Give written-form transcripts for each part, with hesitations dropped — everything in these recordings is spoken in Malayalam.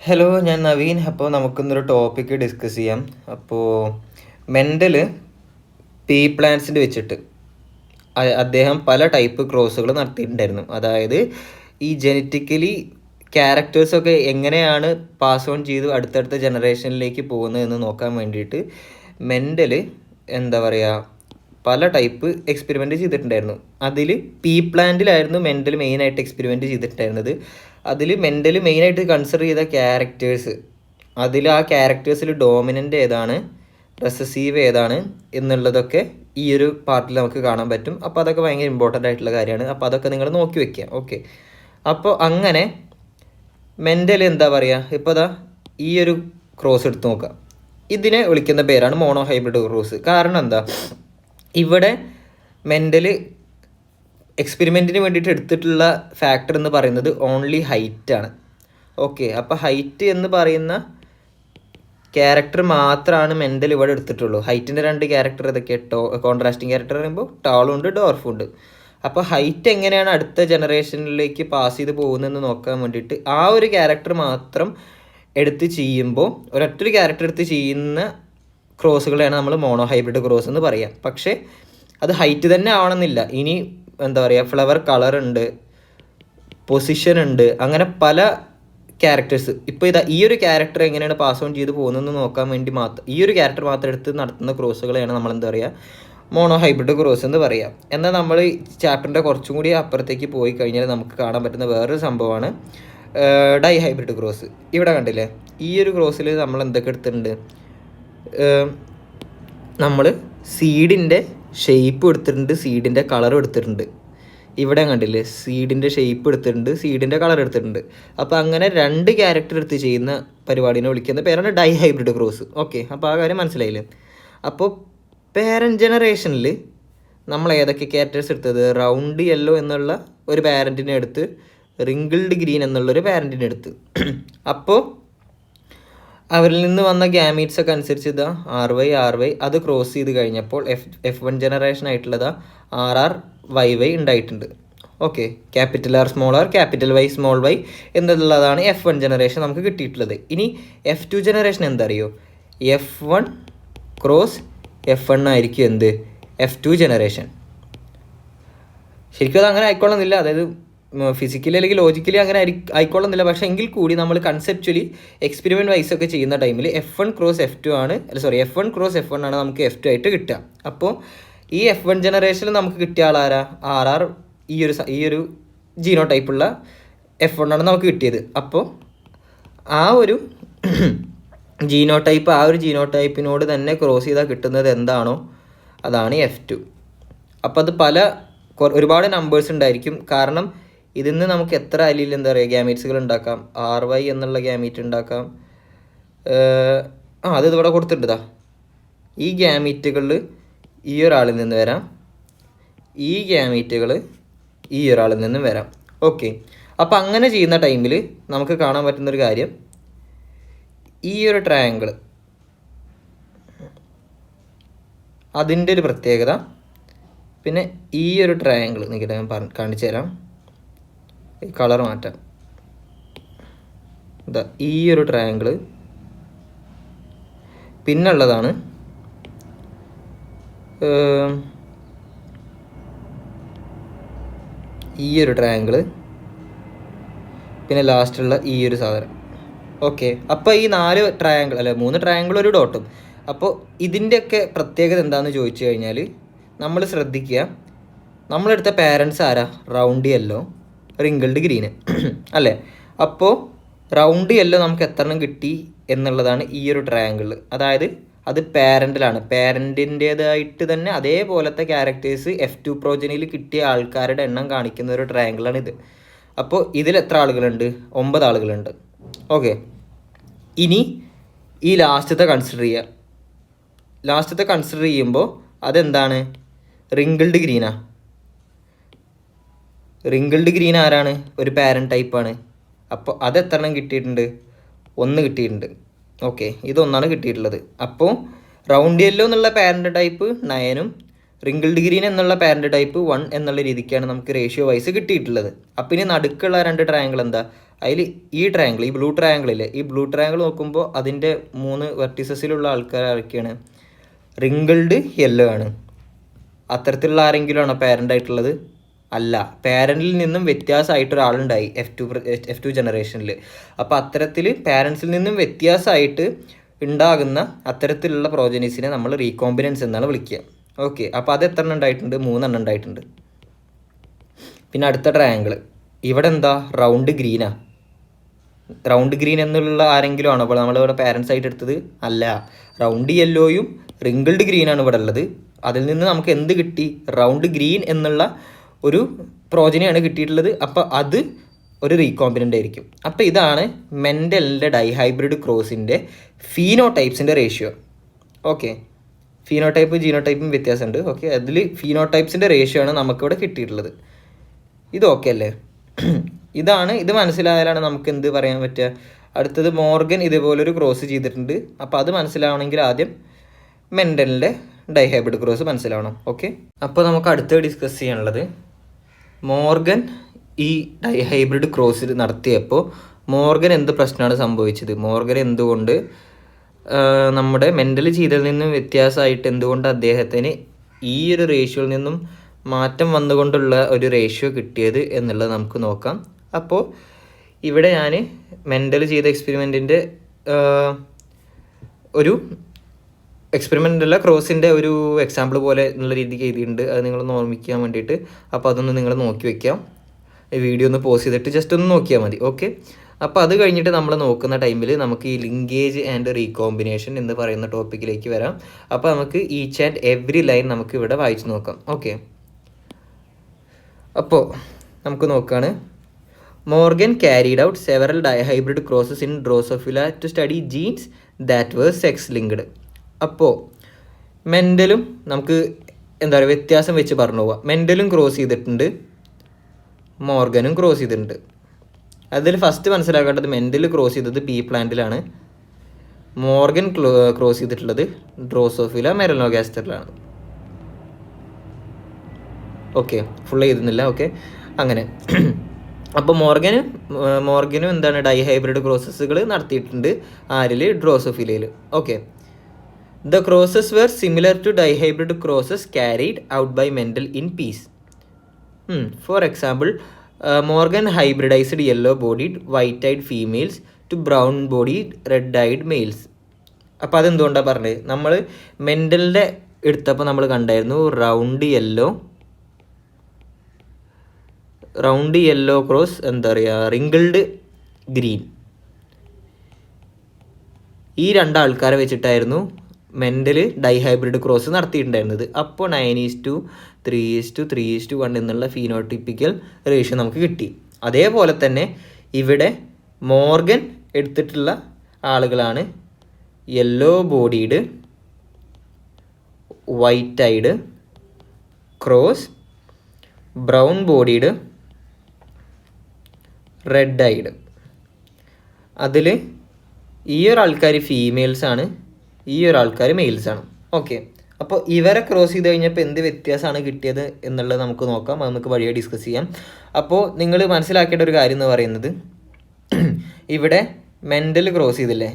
ഹലോ, ഞാൻ നവീൻ. അപ്പോൾ നമുക്കിന്നൊരു ടോപ്പിക്ക് ഡിസ്കസ് ചെയ്യാം. അപ്പോൾ മെൻ്റൽ പീ പ്ലാന്റ്സിൻ്റെ വെച്ചിട്ട് അദ്ദേഹം പല ടൈപ്പ് ക്രോസുകൾ നടത്തിയിട്ടുണ്ടായിരുന്നു. അതായത് ഈ ജനറ്റിക്കലി ക്യാരക്ടേഴ്സൊക്കെ എങ്ങനെയാണ് പാസ് ഓൺ ചെയ്ത് അടുത്തടുത്ത ജനറേഷനിലേക്ക് പോകുന്നതെന്ന് നോക്കാൻ വേണ്ടിയിട്ട് മെൻ്റൽ എന്താ പറയുക പല ടൈപ്പ് എക്സ്പെരിമെൻ്റ് ചെയ്തിട്ടുണ്ടായിരുന്നു. അതിൽ പീ പ്ലാന്റിലായിരുന്നു മെൻ്റൽ മെയിനായിട്ട് എക്സ്പെരിമെൻ്റ് ചെയ്തിട്ടുണ്ടായിരുന്നത്. അതിൽ മെൻ്റൽ മെയിനായിട്ട് കൺസിഡർ ചെയ്ത ക്യാരക്ടേഴ്സ്, അതിൽ ആ ക്യാരക്ടേഴ്സിൽ ഡോമിനൻ്റ് ഏതാണ്, റെസസീവ് ഏതാണ് എന്നുള്ളതൊക്കെ ഈ ഒരു പാർട്ടിൽ നമുക്ക് കാണാൻ പറ്റും. അപ്പോൾ അതൊക്കെ ഭയങ്കര ഇമ്പോർട്ടൻ്റ് ആയിട്ടുള്ള കാര്യമാണ്. അപ്പോൾ അതൊക്കെ നിങ്ങൾ നോക്കി വെക്കുക. ഓക്കെ, അപ്പോൾ അങ്ങനെ മെൻ്റൽ എന്താ പറയുക, ഇപ്പോൾ അതാ ഈ ഒരു ക്രോസ് എടുത്ത് നോക്കുക. ഇതിനെ വിളിക്കുന്ന പേരാണ് മോണോ ഹൈബ്രിഡ് ക്രോസ്. കാരണം എന്താ, ഇവിടെ മെൻ്റൽ എക്സ്പെരിമെൻറ്റിന് വേണ്ടിയിട്ട് എടുത്തിട്ടുള്ള ഫാക്ടർ എന്ന് പറയുന്നത് ഓൺലി ഹൈറ്റാണ്. ഓക്കെ, അപ്പോൾ ഹൈറ്റ് എന്ന് പറയുന്ന ക്യാരക്ടർ മാത്രമാണ് മെൻ്റൽ ഇവിടെ എടുത്തിട്ടുള്ളൂ. ഹൈറ്റിൻ്റെ രണ്ട് ക്യാരക്ടർ ഇതൊക്കെ കോൺട്രാസ്റ്റിംഗ് ക്യാരക്ടർ പറയുമ്പോൾ ടാളും ഉണ്ട് ഡോർഫും ഉണ്ട്. അപ്പോൾ ഹൈറ്റ് എങ്ങനെയാണ് അടുത്ത ജനറേഷനിലേക്ക് പാസ് ചെയ്ത് പോകുന്നതെന്ന് നോക്കാൻ വേണ്ടിയിട്ട് ആ ഒരു ക്യാരക്ടർ മാത്രം എടുത്ത് ചെയ്യുമ്പോൾ, ഒരൊറ്റൊരു ക്യാരക്ടർ എടുത്ത് ചെയ്യുന്ന ക്രോസുകളെയാണ് നമ്മൾ മോണോ ഹൈബ്രിഡ് ക്രോസ് എന്ന് പറയാം. പക്ഷേ അത് ഹൈറ്റ് തന്നെ ആവണമെന്നില്ല. ഇനി എന്താ പറയുക, ഫ്ലവർ കളർ ഉണ്ട്, പൊസിഷൻ ഉണ്ട്, അങ്ങനെ പല ക്യാരക്ടേഴ്സ്. ഇപ്പോൾ ഇതാ ഈ ഒരു ക്യാരക്ടർ എങ്ങനെയാണ് പാസ് ഓൺ ചെയ്ത് പോകുന്നതെന്ന് നോക്കാൻ വേണ്ടി മാത്രം ഈ ഒരു ക്യാരക്ടർ മാത്രം എടുത്ത് നടത്തുന്ന ക്രോസുകളെയാണ് നമ്മൾ എന്താ പറയുക മോണോ ഹൈബ്രിഡ് ക്രോസ് എന്ന് പറയാം. എന്നാൽ നമ്മൾ ഈ ചാപ്റ്ററിൻ്റെ കുറച്ചും കൂടി അപ്പുറത്തേക്ക് പോയി കഴിഞ്ഞാൽ നമുക്ക് കാണാൻ പറ്റുന്ന വേറൊരു സംഭവമാണ് ഡൈ ഹൈബ്രിഡ് ക്രോസ്. ഇവിടെ കണ്ടില്ലേ, ഈ ഒരു ക്രോസിൽ നമ്മൾ എന്തൊക്കെ എടുത്തിട്ടുണ്ട്, നമ്മൾ സീഡിൻ്റെ ഷേപ്പ് എടുത്തിട്ടുണ്ട്, സീഡിൻ്റെ കളർ എടുത്തിട്ടുണ്ട്. ഇവിടെ കണ്ടില്ലേ, സീഡിൻ്റെ ഷേപ്പ് എടുത്തിട്ടുണ്ട്, സീഡിൻ്റെ കളർ എടുത്തിട്ടുണ്ട്. അപ്പോൾ അങ്ങനെ രണ്ട് ക്യാരക്ടർ എടുത്ത് ചെയ്യുന്ന പരിപാടിനെ വിളിക്കുന്ന പേരാണ് ഡൈ ഹൈബ്രിഡ് ക്രോസ്. ഓക്കെ, അപ്പോൾ ആ കാര്യം മനസ്സിലായില്ലേ. അപ്പോൾ പാരൻറ്റ് ജനറേഷനിൽ നമ്മൾ ഏതൊക്കെ ക്യാരക്ടേഴ്സ് എടുത്തത്, റൗണ്ട് യെല്ലോ എന്നുള്ള ഒരു പാരൻറ്റിനെ എടുത്ത്, റിങ്കിൾഡ് ഗ്രീൻ എന്നുള്ളൊരു പാരൻറ്റിനെ എടുത്ത്. അപ്പോൾ അവരിൽ നിന്ന് വന്ന ഗ്യാമീറ്റ്സ് ഒക്കെ അനുസരിച്ച് ഇതാ RY അത് ക്രോസ് ചെയ്ത് കഴിഞ്ഞപ്പോൾ F1 ജനറേഷൻ ആയിട്ടുള്ളത് RRYY ഉണ്ടായിട്ടുണ്ട്. Okay, R small R, Y small y എന്നുള്ളതാണ് F1 ജനറേഷൻ നമുക്ക് കിട്ടിയിട്ടുള്ളത്. ഇനി F2 ജനറേഷൻ എന്താ അറിയോ, F1 ക്രോസ് F1 ആയിരിക്കും എന്ത്, F2 ജനറേഷൻ. ശരിക്കും അത് അങ്ങനെ ആയിക്കൊള്ളുന്നില്ല, അതായത് ഫിസിക്കലി അല്ലെങ്കിൽ ലോജിക്കലി അങ്ങനെ ആയിക്കൊള്ളുന്നില്ല. പക്ഷേ എങ്കിൽ കൂടി നമ്മൾ കൺസെപ്ച്വലി എക്സ്പെരിമെൻറ്റ് വൈസ് ഒക്കെ ചെയ്യുന്ന ടൈമിൽ F1 ക്രോസ് F2 ആണ്, F1 ക്രോസ് F1 ആണ് നമുക്ക് F2 ആയിട്ട് കിട്ടുക. അപ്പോൾ ഈ F1 ജനറേഷനിൽ നമുക്ക് കിട്ടിയ ആളാരാ, RR ഈ ഒരു ജീനോ ടൈപ്പുള്ള F1 ആണ് നമുക്ക് കിട്ടിയത്. അപ്പോൾ ആ ഒരു ജീനോ ടൈപ്പിനോട് തന്നെ ക്രോസ് ചെയ്താൽ കിട്ടുന്നത് എന്താണോ അതാണ് F2. അപ്പോൾ അത് ഒരുപാട് നമ്പേഴ്സ് ഉണ്ടായിരിക്കും. കാരണം ഇതിൽ നിന്ന് നമുക്ക് എത്ര അലീൽ എന്താ പറയുക ഗ്യാമീറ്റ്സുകൾ ഉണ്ടാക്കാം. RY എന്നുള്ള ഗ്യാമീറ്റ് ഉണ്ടാക്കാം. അത് ഇതിവിടെ കൊടുത്തിട്ടുണ്ടാ, ഈ ഗ്യാമീറ്റുകളിൽ ഈ ഒരാളിൽ നിന്ന് വരാം, ഈ ഗ്യാമീറ്റുകൾ ഈ ഒരാളിൽ നിന്നും വരാം. ഓക്കെ, അപ്പോൾ അങ്ങനെ ചെയ്യുന്ന ടൈമിൽ നമുക്ക് കാണാൻ പറ്റുന്നൊരു കാര്യം, ഈ ഒരു ട്രയാങ്കിൾ അതിൻ്റെ ഒരു പ്രത്യേകത, പിന്നെ ഈ ഒരു ട്രയാങ്കിൾ നിൽക്കട്ടെ ഞാൻ കാണിച്ചു തരാം, കളർ മാറ്റാം. ഇതാ ഈ ഒരു ട്രയാങ്കിൾ, പിന്നുള്ളതാണ് ഈ ഒരു ട്രയാങ്കിൾ, പിന്നെ ലാസ്റ്റുള്ള ഈ ഒരു സാധനം. ഓക്കെ, അപ്പോൾ ഈ 3 ട്രയാങ്കിൾ ഒരു ഡോട്ടും. അപ്പോൾ ഇതിൻ്റെയൊക്കെ പ്രത്യേകത എന്താണെന്ന് ചോദിച്ചു കഴിഞ്ഞാൽ നമ്മൾ ശ്രദ്ധിക്കുക, നമ്മളെടുത്ത പാരൻസ് ആരാ, റൗണ്ട് യെല്ലോ, റിങ്കിൾഡ് ഗ്രീന് അല്ലേ. അപ്പോൾ റൗണ്ട് യെല്ലോ നമുക്ക് എത്ര എണ്ണം കിട്ടി എന്നുള്ളതാണ് ഈ ഒരു ട്രയാങ്കിൾ. അതായത് അത് പാരൻറ്റിൻ്റേതായിട്ട് തന്നെ അതേപോലത്തെ ക്യാരക്ടേഴ്സ് F2 പ്രോജനിയിൽ കിട്ടിയ ആൾക്കാരുടെ എണ്ണം കാണിക്കുന്ന ഒരു ട്രയാങ്കിളാണിത്. അപ്പോൾ ഇതിൽ എത്ര ആളുകളുണ്ട്, 9 ആളുകളുണ്ട്. ഓക്കെ, ഇനി ഈ ലാസ്റ്റത്തെ കൺസിഡർ ചെയ്യുമ്പോൾ അതെന്താണ്, റിങ്കിൾഡ് ഗ്രീൻ ആരാണ്, ഒരു പാരൻറ്റ് ടൈപ്പാണ്. അപ്പോൾ അത് എത്ര എണ്ണം കിട്ടിയിട്ടുണ്ട്, 1 കിട്ടിയിട്ടുണ്ട്. ഓക്കെ, ഇതൊന്നാണ് കിട്ടിയിട്ടുള്ളത്. അപ്പോൾ റൗണ്ട് യെല്ലോ എന്നുള്ള പാരൻറ്റ് ടൈപ്പ് 9ഉം റിങ്കിൾഡ് ഗ്രീൻ എന്നുള്ള പാരൻറ്റ് ടൈപ്പ് 1 എന്നുള്ള രീതിക്കാണ് നമുക്ക് റേഷ്യോ വൈസ് കിട്ടിയിട്ടുള്ളത്. അപ്പോൾ ഇനി നടുക്കുള്ള 2 ട്രയാങ്കിൾ എന്താ, അതിൽ ഈ ട്രയാങ്കിൾ, ഈ ബ്ലൂ ട്രയാങ്കിളില്ലേ, ഈ ബ്ലൂ ട്രയാങ്കിൾ നോക്കുമ്പോൾ അതിൻ്റെ 3 വെർട്ടിസസിലുള്ള ആൾക്കാർ ആരൊക്കെയാണ്? റിങ്കിൾഡ് യെല്ലോ ആണ്. അത്തരത്തിലുള്ള ആരെങ്കിലും ആണോ പാരൻ്റ് ആയിട്ടുള്ളത്? അല്ല, പാരൻറ്റിൽ നിന്നും വ്യത്യാസമായിട്ട് ഒരാളുണ്ടായി F2 ജനറേഷനിൽ. അപ്പോൾ അത്തരത്തിൽ പാരൻസിൽ നിന്നും വ്യത്യാസമായിട്ട് ഉണ്ടാകുന്ന അത്തരത്തിലുള്ള പ്രോജനീസിനെ നമ്മൾ റീകോമ്പിനൻസ് എന്നാണ് വിളിക്കുക. ഓക്കെ, അപ്പോൾ അത് എത്ര എണ്ണം ഉണ്ടായിട്ടുണ്ട്? 3 എണ്ണം ഉണ്ടായിട്ടുണ്ട്. പിന്നെ അടുത്ത ട്രയാങ്കിൾ, ഇവിടെ എന്താ? റൗണ്ട് ഗ്രീനാ. റൗണ്ട് ഗ്രീൻ എന്നുള്ള ആരെങ്കിലും ആണോ അപ്പോൾ നമ്മളിവിടെ പാരൻസ് ആയിട്ട് എടുത്തത്? അല്ല, റൗണ്ട് യെല്ലോയും റിങ്കിൾഡ് ഗ്രീനാണ് ഇവിടെ ഉള്ളത്. അതിൽ നിന്ന് നമുക്ക് എന്ത് കിട്ടി? റൗണ്ട് ഗ്രീൻ എന്നുള്ള ഒരു പ്രോജനിയാണ് കിട്ടിയിട്ടുള്ളത്. അപ്പോൾ അത് ഒരു റീകോമ്പിനൻ്റ് ആയിരിക്കും. അപ്പോൾ ഇതാണ് മെൻഡലിൻ്റെ ഡൈഹൈബ്രിഡ് ക്രോസിൻ്റെ ഫീനോടൈപ്സിൻ്റെ റേഷ്യോ. ഓക്കെ, ഫീനോടൈപ്പ് ജീനോടൈപ്പും വ്യത്യാസമുണ്ട്. ഓക്കെ, അതിൽ ഫീനോടൈപ്സിൻ്റെ റേഷ്യോ ആണ് നമുക്കിവിടെ കിട്ടിയിട്ടുള്ളത്. ഇത് ഓക്കെ അല്ലേ? ഇത് മനസ്സിലായാലാണ് നമുക്ക് എന്ത് പറയാൻ പറ്റുക? അടുത്തത് മോർഗൻ ഇതുപോലൊരു ക്രോസ് ചെയ്തിട്ടുണ്ട്. അപ്പോൾ അത് മനസ്സിലാവണമെങ്കിൽ ആദ്യം മെൻഡലിൻ്റെ ഡൈഹൈബ്രിഡ് ക്രോസ് മനസ്സിലാവണം. ഓക്കെ, അപ്പോൾ നമുക്ക് അടുത്ത് ഡിസ്കസ് ചെയ്യാനുള്ളത്, മോർഗൻ ഈ ഡൈഹൈബ്രിഡ് ക്രോസിൽ നടത്തിയപ്പോൾ മോർഗൻ എന്ത് പ്രശ്നമാണ് സംഭവിച്ചത്? മോർഗൻ എന്തുകൊണ്ട് നമ്മുടെ മെൻ്റൽ ചെയ്തതിൽ നിന്നും വ്യത്യാസമായിട്ട് എന്തുകൊണ്ട് അദ്ദേഹത്തിന് ഈ ഒരു റേഷ്യോയിൽ നിന്നും മാറ്റം വന്നുകൊണ്ടുള്ള ഒരു റേഷ്യോ കിട്ടിയത് എന്നുള്ളത് നമുക്ക് നോക്കാം. അപ്പോൾ ഇവിടെ ഞാൻ മെൻ്റൽ ചെയ്ത എക്സ്പെരിമെൻറ്റിൻ്റെ ഒരു എക്സ്പെരിമെൻ്റല്ല, ക്രോസിൻ്റെ ഒരു എക്സാമ്പിൾ പോലെ എന്നുള്ള രീതിക്ക് എഴുതിയിട്ടുണ്ട്. അത് നിങ്ങൾ ഓർമ്മിക്കാൻ വേണ്ടിയിട്ട്. അപ്പോൾ അതൊന്ന് നിങ്ങൾ നോക്കി വയ്ക്കാം. വീഡിയോ ഒന്ന് പോസ് ചെയ്തിട്ട് ജസ്റ്റ് ഒന്ന് നോക്കിയാൽ മതി. ഓക്കെ, അപ്പോൾ അത് കഴിഞ്ഞിട്ട് നമ്മൾ നോക്കുന്ന ടൈമിൽ നമുക്ക് ഈ ലിങ്കേജ് ആൻഡ് റീകോമ്പിനേഷൻ എന്ന് പറയുന്ന ടോപ്പിക്കിലേക്ക് വരാം. അപ്പോൾ നമുക്ക് ഈച്ച് ആൻഡ് എവറി ലൈൻ നമുക്ക് ഇവിടെ വായിച്ച് നോക്കാം. ഓക്കെ, അപ്പോൾ നമുക്ക് നോക്കുകയാണ്. Morgan carried out several dihybrid crosses in Drosophila to study genes that were sex linked. അപ്പോൾ മെൻ്റലും നമുക്ക് എന്താ പറയുക വ്യത്യാസം വെച്ച് പറഞ്ഞു പോവാം. മെൻ്റലും ക്രോസ് ചെയ്തിട്ടുണ്ട്, മോർഗനും ക്രോസ് ചെയ്തിട്ടുണ്ട്. അതിൽ ഫസ്റ്റ് മനസ്സിലാക്കേണ്ടത് മെൻ്റൽ ക്രോസ് ചെയ്തത് പീ പ്ലാന്റിലാണ്, മോർഗൻ ക്രോസ് ചെയ്തിട്ടുള്ളത് ഡ്രോസോഫില മെലനോഗാസ്റ്ററിലാണ്. ഓക്കെ, ഫുൾ എഴുതുന്നില്ല. ഓക്കെ, അങ്ങനെ അപ്പോൾ മോർഗനും എന്താണ് ഡൈഹൈബ്രിഡ് ക്രോസസുകൾ നടത്തിയിട്ടുണ്ട്. ആരിൽ? ഡ്രോസോഫിലയിൽ. Okay, the crosses were similar to dihybrid crosses carried out by Mendel in peas. For example, Morgan hybridised yellow bodied white eyed females to brown bodied red eyed males. അപ്പോൾ അതെന്തുകൊണ്ടാണ് പറഞ്ഞത്? നമ്മൾ മെൻ്റലിൻ്റെ എടുത്തപ്പോൾ നമ്മൾ കണ്ടായിരുന്നു റൗണ്ട് യെല്ലോ ക്രോസ് എന്താ പറയുക റിങ്കിൾഡ് ഗ്രീൻ. ഈ 2 ആൾക്കാരെ വെച്ചിട്ടായിരുന്നു മെൻ്റൽ ഡൈഹൈബ്രിഡ് ക്രോസ് നടത്തിയിട്ടുണ്ടായിരുന്നത്. അപ്പോൾ 9:3:3:1 എന്നുള്ള ഫീനോട്ടിപ്പിക്കൽ റേഷ്യോ നമുക്ക് കിട്ടി. അതേപോലെ തന്നെ ഇവിടെ മോർഗൻ എടുത്തിട്ടുള്ള ആളുകളാണ് yellow bodied white eyed cross brown bodied red eyed. അതിൽ ഈ ഒരാൾക്കാർ ഫീമെയിൽസാണ്, ഈ ഒരാൾക്കാർ മെയിൽസാണ്. ഓക്കെ, അപ്പോൾ ഇവരെ ക്രോസ് ചെയ്ത് കഴിഞ്ഞപ്പോൾ എന്ത് വ്യത്യാസമാണ് കിട്ടിയത് എന്നുള്ളത് നമുക്ക് നോക്കാം. അത് നമുക്ക് വഴിയെ ഡിസ്കസ് ചെയ്യാം. അപ്പോൾ നിങ്ങൾ മനസ്സിലാക്കേണ്ട ഒരു കാര്യം എന്ന് പറയുന്നത്, ഇവിടെ മെൻ്റൽ ക്രോസ് ചെയ്തില്ലേ,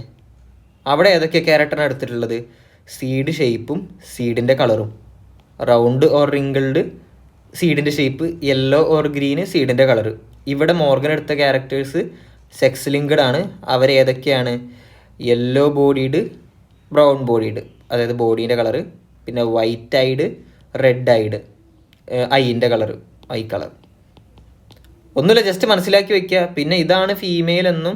അവിടെ ഏതൊക്കെ ക്യാരക്ടറാണ് എടുത്തിട്ടുള്ളത്? സീഡ് ഷേപ്പും സീഡിൻ്റെ കളറും. റൗണ്ട് ഓർ റിങ്കിൾഡ് സീഡിൻ്റെ ഷേപ്പ്, യെല്ലോ ഓർ ഗ്രീന് സീഡിൻ്റെ കളറ്. ഇവിടെ മോർഗൻ എടുത്ത ക്യാരക്ടേഴ്സ് സെക്സ് ലിങ്ക്ഡ് ആണ്. അവരേതൊക്കെയാണ്? യെല്ലോ ബോഡീഡ് ബ്രൗൺ ബോഡീഡ്, അതായത് ബോഡീൻ്റെ കളറ്, പിന്നെ വൈറ്റ് ഐഡ് റെഡ് ഐഡ്, ഐൻ്റെ കളറ്, ഐ കളർ. ഒന്നുമില്ല, ജസ്റ്റ് മനസ്സിലാക്കി വയ്ക്കുക. പിന്നെ ഇതാണ് ഫീമെയിൽ എന്നും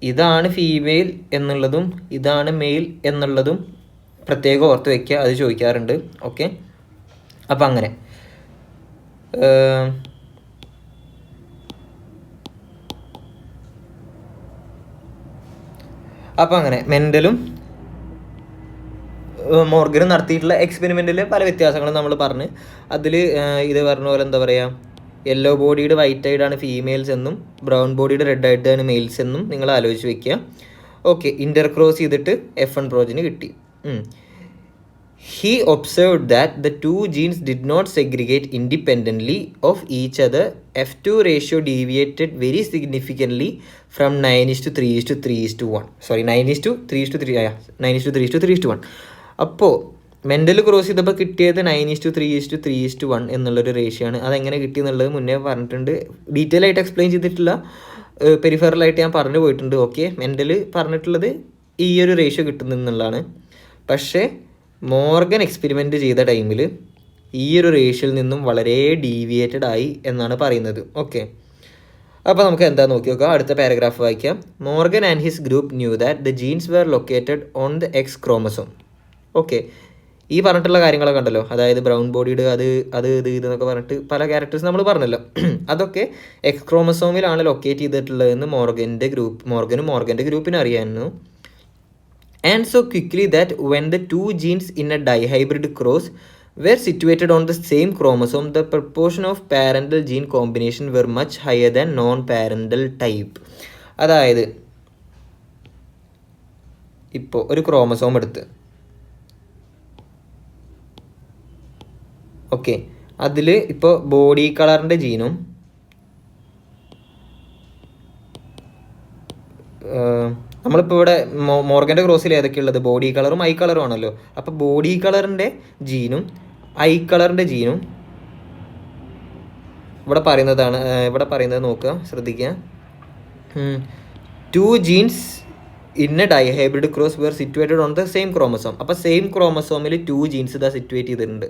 ഇതാണ് ഫീമെയിൽ എന്നുള്ളതും ഇതാണ് മെയിൽ എന്നുള്ളതും പ്രത്യേകം ഓർത്ത് വയ്ക്കുക. അത് ചോദിക്കാറുണ്ട്. ഓക്കെ, അപ്പം അങ്ങനെ മെൻ്റലും മോർഗനും നടത്തിയിട്ടുള്ള എക്സ്പെരിമെൻറ്റിൽ പല വ്യത്യാസങ്ങളും നമ്മൾ പറഞ്ഞ്, അതിൽ ഇത് പറഞ്ഞ പോലെ എന്താ പറയുക, യെല്ലോ ബോഡീഡ് വൈറ്റ് ഐഡാണ് ഫീമെയിൽസ് എന്നും ബ്രൗൺ ബോഡീഡ് റെഡ് ഐഡാണ് മെയിൽസ് എന്നും നിങ്ങൾ ആലോചിച്ച് വെക്കുക. ഓക്കെ, ഇൻ്റർക്രോസ് ചെയ്തിട്ട് F1 പ്രോജന് കിട്ടി. he observed that the two genes did not segregate independently of each other. F2 ratio deviated very significantly from 9:3:3:1. Sorry, 9:3:3. 9:3:3:1. അപ്പോൾ മെൻ്റൽ ക്രോസ് ചെയ്തപ്പോൾ കിട്ടിയത് 9:3:3:1 എന്നുള്ളൊരു റേഷ്യോ ആണ്. അതെങ്ങനെ കിട്ടിയെന്നുള്ളത് മുന്നേ പറഞ്ഞിട്ടുണ്ട്. ഡീറ്റെയിൽ ആയിട്ട് എക്സ്പ്ലെയിൻ ചെയ്തിട്ടില്ല, പെരിഫറലായിട്ട് ഞാൻ പറഞ്ഞു പോയിട്ടുണ്ട്. ഓക്കെ, മെൻ്റൽ പറഞ്ഞിട്ടുള്ളത് ഈ ഒരു റേഷ്യോ കിട്ടുന്നെന്നുള്ളതാണ്. പക്ഷേ മോർഗൻ എക്സ്പെരിമെൻ്റ് ചെയ്ത ടൈമിൽ ഈ ഒരു റേഷ്യോയിൽ നിന്നും വളരെ ഡീവിയേറ്റഡ് ആയി എന്നാണ് പറയുന്നത്. ഓക്കെ, അപ്പോൾ നമുക്ക് എന്താ നോക്കി നോക്കാം. അടുത്ത പാരഗ്രാഫ് വായിക്കാം. Morgan and his group knew that the genes were located on the X chromosome. Okay, ഈ പറഞ്ഞിട്ടുള്ള കാര്യങ്ങളൊക്കെ ഉണ്ടല്ലോ, അതായത് ബ്രൗൺ ബോഡിയുടെ അത് ഇതെന്നൊക്കെ പറഞ്ഞിട്ട് പല ക്യാരക്ടേഴ്സ് നമ്മൾ പറഞ്ഞല്ലോ, അതൊക്കെ എക്സ് ക്രോമസോമിലാണ് ലൊക്കേറ്റ് ചെയ്തിട്ടുള്ളതെന്ന് മോർഗൻ്റെ ഗ്രൂപ്പിന് അറിയാമായിരുന്നു. And so quickly that when the two genes in a dihybrid cross were situated on the same chromosome, the proportion of parental gene combination were much higher than non-parental type. അതായത് ഇപ്പോൾ ഒരു ക്രോമസോം എടുത്ത്, ഓക്കെ, അതിൽ ഇപ്പോൾ ബോഡി കളറിൻ്റെ ജീനും നമ്മളിപ്പോൾ ഇവിടെ മോർഗൻ്റെ ക്രോസിൽ ഏതൊക്കെയുള്ളത്? ബോഡി കളറും ഐ കളറും ആണല്ലോ. അപ്പോൾ ബോഡി കളറിൻ്റെ ജീനും ഐ കളറിൻ്റെ ജീനും ഇവിടെ പറയുന്നത് നോക്കുക, ശ്രദ്ധിക്കുക. Two genes in a dihybrid cross were situated on the same chromosome. അപ്പോൾ സെയിം ക്രോമസോമിൽ 2 ജീൻസ് ഇതാ സിറ്റുവേറ്റ് ചെയ്തിട്ടുണ്ട്.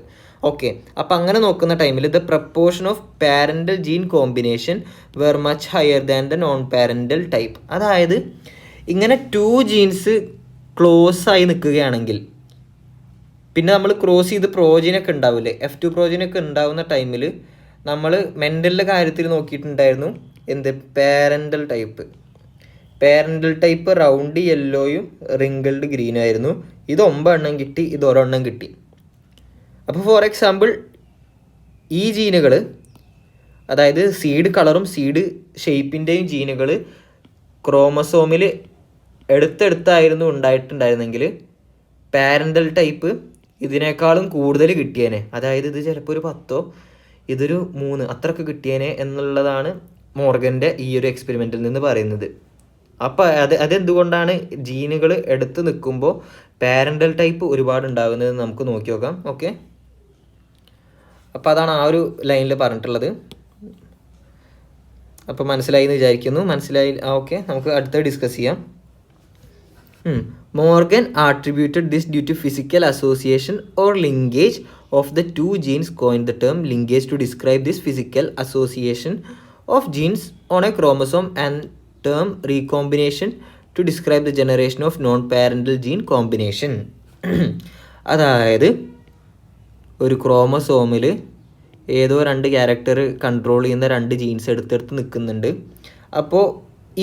ഓക്കെ, അപ്പോൾ അങ്ങനെ നോക്കുന്ന ടൈമിൽ the proportion of parental gene combination were much higher than the non parental type. അതായത് ഇങ്ങനെ 2 ജീൻസ് ക്ലോസ് ആയി നിൽക്കുകയാണെങ്കിൽ, പിന്നെ നമ്മൾ ക്രോസ് ചെയ്ത് പ്രോജീനൊക്കെ ഉണ്ടാവില്ലേ, F2 പ്രോജീനൊക്കെ ഉണ്ടാവുന്ന ടൈമിൽ നമ്മൾ മെൻ്റലിൻ്റെ കാര്യത്തിൽ നോക്കിയിട്ടുണ്ടായിരുന്നു എന്ത്? പാരൻ്റൽ ടൈപ്പ് റൗണ്ട് യെല്ലോയും റിങ്കിൾഡ് ഗ്രീനും ആയിരുന്നു. ഇത് 9 എണ്ണം കിട്ടി, ഇത് ഒരെണ്ണം കിട്ടി. അപ്പോൾ ഫോർ എക്സാമ്പിൾ ഈ ജീനുകൾ, അതായത് സീഡ് കളറും സീഡ് ഷേപ്പിൻ്റെയും ജീനുകൾ ക്രോമസോമിൽ എടുത്തെടുത്തായിരുന്നു ഉണ്ടായിട്ടുണ്ടായിരുന്നെങ്കിൽ പാരൻ്റൽ ടൈപ്പ് ഇതിനേക്കാളും കൂടുതൽ കിട്ടിയേനെ. അതായത് ഇത് ചിലപ്പോൾ ഒരു 10, ഇതൊരു 3, അത്രയൊക്കെ കിട്ടിയേനെ എന്നുള്ളതാണ് മോർഗൻ്റെ ഈ ഒരു എക്സ്പെരിമെൻറ്റിൽ നിന്ന് പറയുന്നത്. അപ്പോൾ അതെന്തുകൊണ്ടാണ് ജീനുകൾ എടുത്ത് നിൽക്കുമ്പോൾ പാരൻ്റൽ ടൈപ്പ് ഒരുപാട് ഉണ്ടാകുന്നത് നമുക്ക് നോക്കി നോക്കാം. ഓക്കെ, അപ്പോൾ അതാണ് ആ ഒരു ലൈനിൽ പറഞ്ഞിട്ടുള്ളത്. അപ്പോൾ മനസ്സിലായി എന്ന് വിചാരിക്കുന്നു. മനസ്സിലായി? ഓക്കെ, നമുക്ക് അടുത്ത ഡിസ്കസ് ചെയ്യാം. Morgan attributed this due to physical association or linkage of the 2 genes, coined the term linkage to describe this physical association of genes on a chromosome, and term recombination to describe the generation of non-parental gene combination. അതായത് ഒരു ക്രോമസോമിൽ ഏതോ 2 ക്യാരക്ടർ കൺട്രോൾ ചെയ്യുന്ന 2 ജീൻസ് എടുത്തെടുത്ത് നിൽക്കുന്നുണ്ട്. അപ്പോൾ